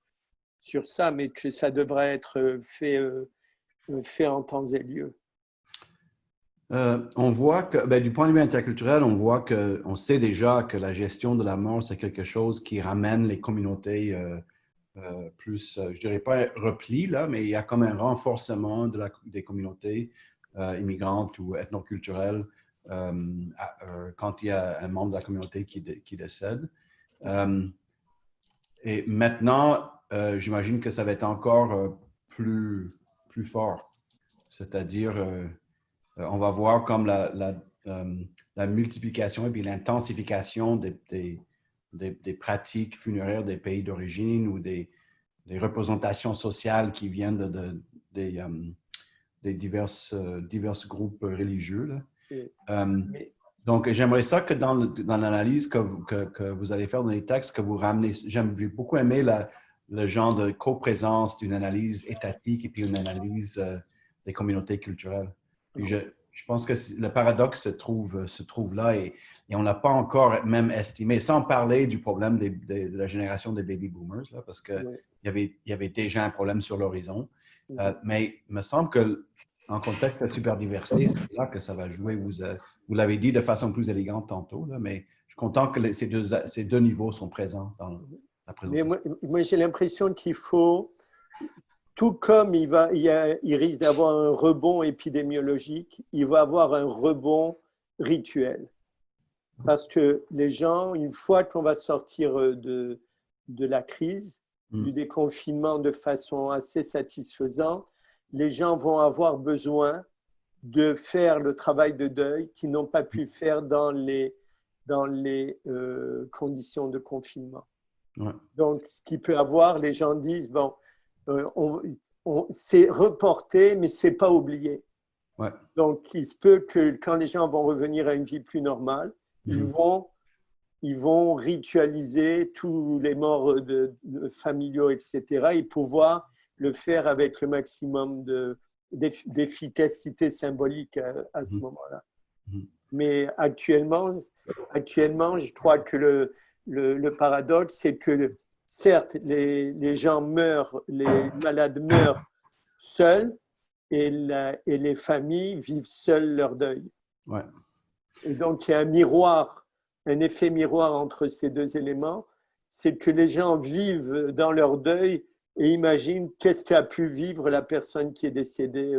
sur ça, mais que ça devrait être fait en temps et lieu. On voit que, du point de vue interculturel, on sait déjà que la gestion de la mort, c'est quelque chose qui ramène les communautés plus, je dirais pas repli, là, mais il y a comme un renforcement des communautés immigrantes ou ethnoculturelles quand il y a un membre de la communauté qui décède. Et maintenant, j'imagine que ça va être encore plus fort. C'est-à-dire, on va voir comme la multiplication et puis l'intensification des pratiques funéraires des pays d'origine ou des représentations sociales qui viennent des divers groupes religieux. Là. Donc, j'aimerais ça que dans l'analyse que vous allez faire dans les textes, que vous ramenez, j'ai beaucoup aimé le genre de coprésence d'une analyse étatique et puis une analyse des communautés culturelles. Puis je pense que le paradoxe se trouve là et on n'a pas encore même estimé, sans parler du problème de la génération des baby boomers, là, parce qu'il y avait déjà un problème sur l'horizon. Mais il me semble qu'en contexte de superdiversité, c'est là que ça va jouer. Vous l'avez dit de façon plus élégante tantôt, là, mais je suis content que ces deux niveaux sont présents dans la présentation. Mais moi j'ai l'impression qu'il faut, tout comme il risque d'avoir un rebond épidémiologique, il va avoir un rebond rituel. Parce que les gens, une fois qu'on va sortir de la crise, du déconfinement de façon assez satisfaisante, les gens vont avoir besoin de faire le travail de deuil qu'ils n'ont pas pu faire dans les conditions de confinement. Ouais. Donc, ce qui peut avoir, les gens disent, bon, c'est reporté, mais ce n'est pas oublié. Ouais. Donc, il se peut que quand les gens vont revenir à une vie plus normale, ils vont ritualiser tous les morts familiaux, etc., et pouvoir le faire avec le maximum d'efficacité symbolique à ce moment-là. Mais actuellement, je crois que le paradoxe, c'est que certes, les gens meurent, les malades meurent seuls et les familles vivent seules leur deuil. Ouais. Et donc, il y a un effet miroir entre ces deux éléments, c'est que les gens vivent dans leur deuil et imaginent qu'est-ce qu'a pu vivre la personne qui est décédée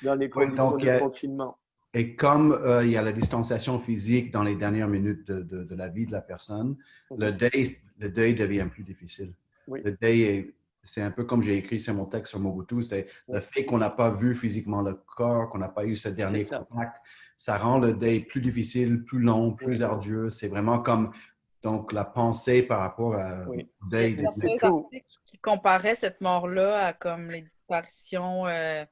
dans les conditions de confinement. Et comme il y a la distanciation physique dans les dernières minutes de la vie de la personne, le deuil devient plus difficile. Oui. Le deuil, c'est un peu comme j'ai écrit sur mon texte sur Mobutu, c'est le fait qu'on n'a pas vu physiquement le corps, qu'on n'a pas eu ce dernier contact. Ça rend le deuil plus difficile, plus long, plus ardueux. C'est vraiment comme donc la pensée par rapport au deuil. C'est un article qui comparait cette mort-là à comme les disparitions en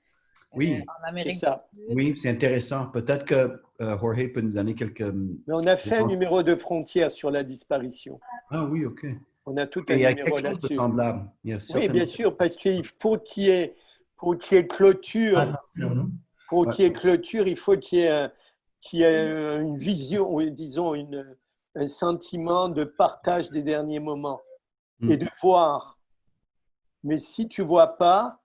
Amérique du Sud. Oui, c'est intéressant. Peut-être que Jorge peut nous donner quelques... Mais on a fait un numéro de frontière sur la disparition. Ah oui, OK. On a tout un numéro là-dessus. Il y a quelque chose de semblable. Oui, bien sûr, parce qu'il faut qu'il y ait clôture. Pour qu'il y ait clôture, il faut qu'il y ait une vision, ou disons un sentiment de partage des derniers moments et de voir. Mais si tu ne vois pas,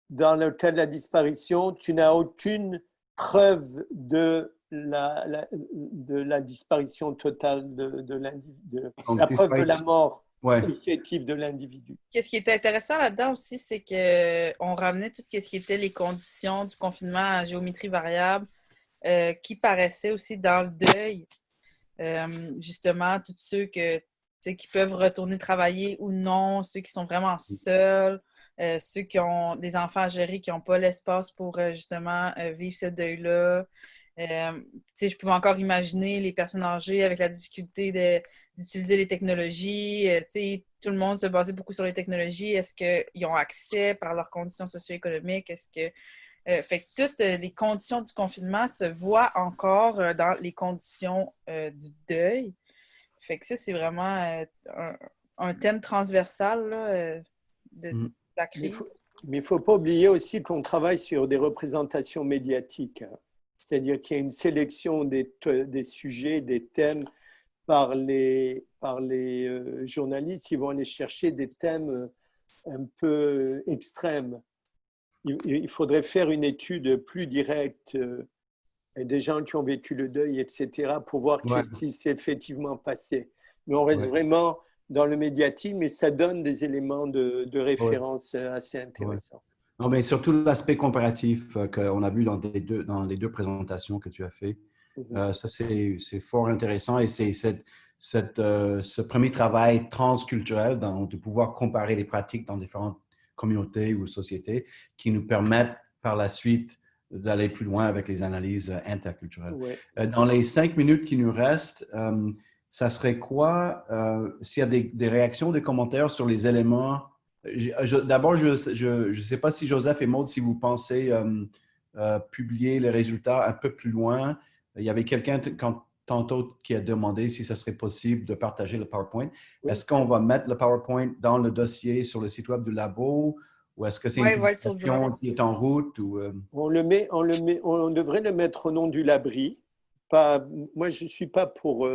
dans le cas de la disparition, tu n'as aucune preuve de la disparition totale de l'individu, Donc, la preuve de la mort ouais. effective de l'individu. Qu'est-ce qui était intéressant là-dedans aussi, c'est qu'on ramenait tout ce qui était les conditions du confinement à géométrie variable qui paraissaient aussi dans le deuil. Justement, tous ceux qui peuvent retourner travailler ou non, ceux qui sont vraiment seuls, ceux qui ont des enfants à gérer, qui n'ont pas l'espace pour justement vivre ce deuil-là. Je pouvais encore imaginer les personnes âgées avec la difficulté d'utiliser les technologies. Tout le monde se basait beaucoup sur les technologies. Est-ce qu'ils ont accès par leurs conditions socio-économiques? Fait que toutes les conditions du confinement se voient encore dans les conditions du deuil. Fait que ça, c'est vraiment un thème transversal là, de la crise. Mais il ne faut pas oublier aussi qu'on travaille sur des représentations médiatiques. Hein. C'est-à-dire qu'il y a une sélection des sujets, des thèmes par les journalistes qui vont aller chercher des thèmes un peu extrêmes. Il faudrait faire une étude plus directe des gens qui ont vécu le deuil, etc., pour voir qu'est-ce qui s'est effectivement passé. Mais on reste vraiment dans le médiatique, mais ça donne des éléments de référence assez intéressants. Non, mais surtout l'aspect comparatif qu'on a vu dans les deux présentations que tu as fait. Ça, c'est fort intéressant et c'est ce premier travail transculturel de pouvoir comparer les pratiques dans différentes communautés ou sociétés qui nous permettent par la suite d'aller plus loin avec les analyses interculturelles. Ouais. Dans les 5 minutes qui nous restent, ça serait quoi s'il y a des réactions, des commentaires sur les éléments? D'abord, je ne sais pas si Joseph et Maude, si vous pensez publier les résultats un peu plus loin. Il y avait quelqu'un tantôt qui a demandé si ça serait possible de partager le PowerPoint. Oui. Est-ce qu'on va mettre le PowerPoint dans le dossier sur le site web du labo ou est-ce que c'est une publication qui est en route? Ou, on devrait le mettre au nom du Labri. Moi, je ne suis pas pour...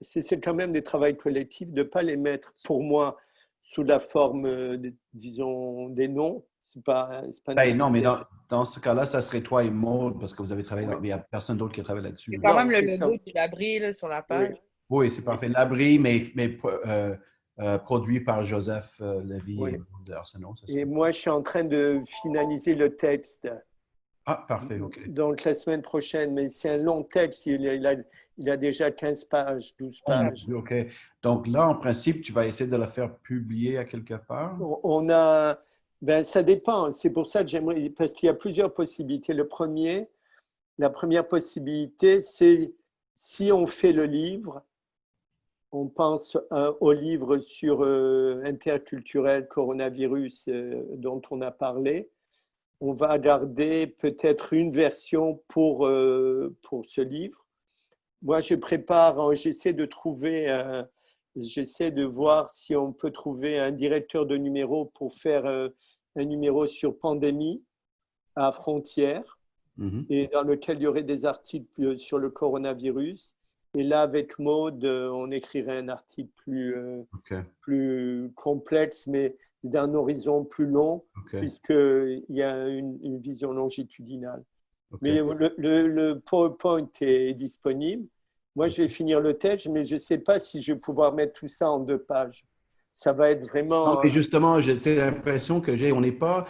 c'est quand même des travaux collectifs de ne pas les mettre pour moi sous la forme, disons, des noms. C'est pas non, mais dans ce cas-là, ça serait toi et Maud, parce que vous avez travaillé, il n'y a personne d'autre qui a travaillé là-dessus. C'est quand même le logo du Labri là, sur la page. Oui, c'est parfait. Labri, mais produit par Joseph Lévy et Maud Arsenault. Et moi, je suis en train de finaliser le texte. Ah, parfait, OK. Donc, la semaine prochaine, mais c'est un long texte. Il a déjà 15 pages, 12 pages. OK. Donc là, en principe, tu vas essayer de la faire publier à quelque part? Ça dépend. C'est pour ça que j'aimerais, parce qu'il y a plusieurs possibilités. La première possibilité, c'est si on fait le livre, on pense au livre sur interculturel coronavirus dont on a parlé. On va garder peut-être une version pour ce livre. Moi, j'essaie de voir si on peut trouver un directeur de numéro pour faire un numéro sur pandémie à Frontières et dans lequel il y aurait des articles sur le coronavirus. Et là, avec Maud, on écrirait un article plus complexe, mais d'un horizon plus long, puisqu'il y a une vision longitudinale. Mais le PowerPoint est disponible. Moi, je vais finir le texte, mais je ne sais pas si je vais pouvoir mettre tout ça en 2 pages. Ça va être vraiment… Non, mais justement, c'est l'impression que j'ai. On n'est pas…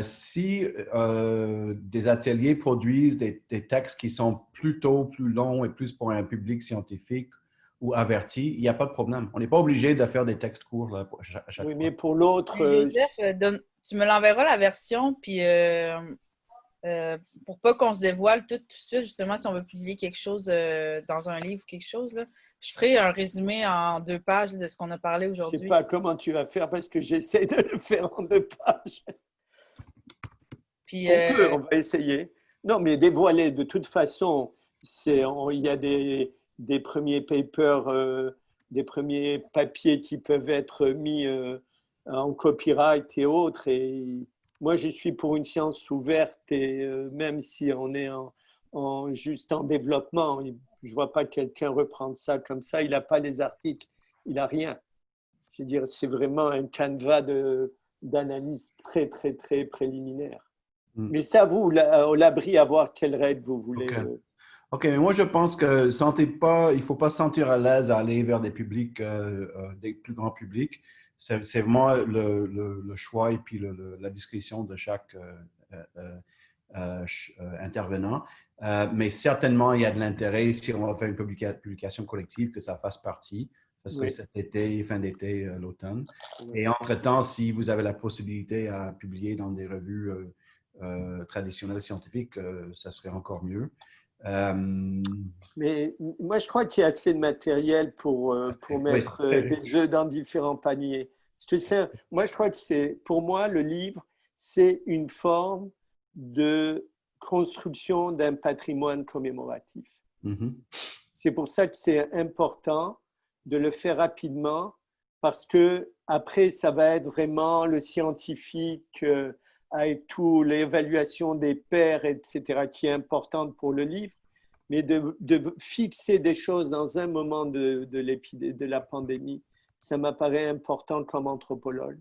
si des ateliers produisent des textes qui sont plutôt plus longs et plus pour un public scientifique ou averti, il n'y a pas de problème. On n'est pas obligé de faire des textes courts là, à chaque fois. Mais pour l'autre… Joseph, tu me l'enverras la version, puis pour pas qu'on se dévoile tout de suite, justement, si on veut publier quelque chose dans un livre ou quelque chose, là, je ferai un résumé en 2 pages de ce qu'on a parlé aujourd'hui. Je ne sais pas comment tu vas faire parce que j'essaie de le faire en 2 pages. Puis, on va essayer. Non, mais dévoiler, de toute façon, il y a des premiers papers, des premiers papiers qui peuvent être mis en copyright et autres. Et moi, je suis pour une science ouverte et même si on est juste en développement, je ne vois pas quelqu'un reprendre ça comme ça. Il n'a pas les articles, il n'a rien. Je veux dire, c'est vraiment un canevas d'analyse très, très, très préliminaire. Mais c'est à vous, au l'abri, à voir quelles règles vous voulez. OK. OK, mais moi, je pense que il ne faut pas se sentir à l'aise à aller vers des publics, des plus grands publics. C'est vraiment le choix et puis la discrétion de chaque intervenant. Mais certainement, il y a de l'intérêt si on va faire une publication collective, que ça fasse partie. Ce serait cet été, fin d'été, l'automne. Et entre-temps, si vous avez la possibilité à publier dans des revues traditionnelles scientifiques, ça serait encore mieux. Mais moi, je crois qu'il y a assez de matériel pour mettre des œufs dans différents paniers. Moi, je crois que pour moi, le livre, c'est une forme de construction d'un patrimoine commémoratif. C'est pour ça que c'est important de le faire rapidement, parce que après, ça va être vraiment le scientifique avec toute l'évaluation des pairs, etc., qui est importante pour le livre, mais de fixer des choses dans un moment de la pandémie, ça m'apparaît important comme anthropologue,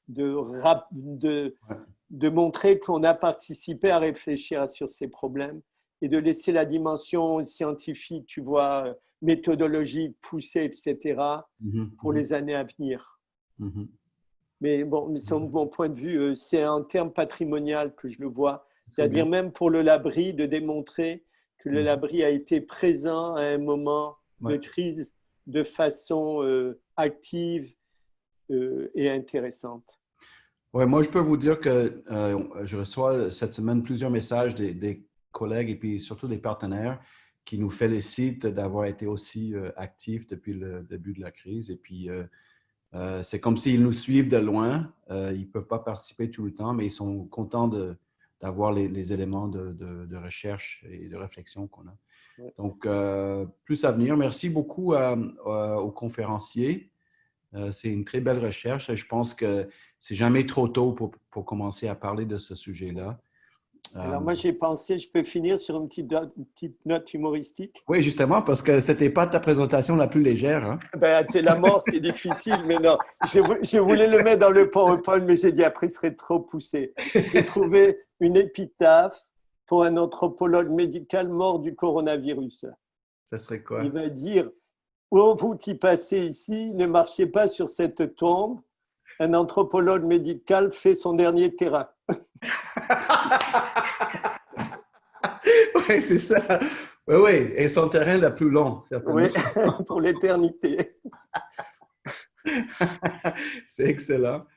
de montrer qu'on a participé à réfléchir sur ces problèmes et de laisser la dimension scientifique, tu vois, méthodologique, poussée, etc., pour les années à venir. Mais bon, selon mon point de vue, c'est en termes patrimonial que je le vois. C'est-à-dire même pour le Labri, de démontrer que le Labri a été présent à un moment de crise de façon active et intéressante. Oui, moi, je peux vous dire que je reçois cette semaine plusieurs messages des collègues et puis surtout des partenaires qui nous félicitent d'avoir été aussi actifs depuis le début de la crise. Et puis, c'est comme s'ils nous suivent de loin. Ils ne peuvent pas participer tout le temps, mais ils sont contents d'avoir les éléments de recherche et de réflexion qu'on a. Donc, plus à venir. Merci beaucoup aux conférenciers. C'est une très belle recherche et je pense que c'est jamais trop tôt pour commencer à parler de ce sujet-là. Alors moi, j'ai pensé, je peux finir sur une petite note humoristique. Oui, justement, parce que ce n'était pas ta présentation la plus légère. Hein? Ben, la mort, c'est difficile, mais non. Je voulais le mettre dans le PowerPoint, mais j'ai dit après, ce serait trop poussé. J'ai trouvé une épitaphe pour un anthropologue médical mort du coronavirus. Ça serait quoi? Il va dire: oh, vous qui passez ici, ne marchez pas sur cette tombe. Un anthropologue médical fait son dernier terrain. Oui, c'est ça. Oui, oui, et son terrain le plus long, certainement. Oui, pour l'éternité. C'est excellent.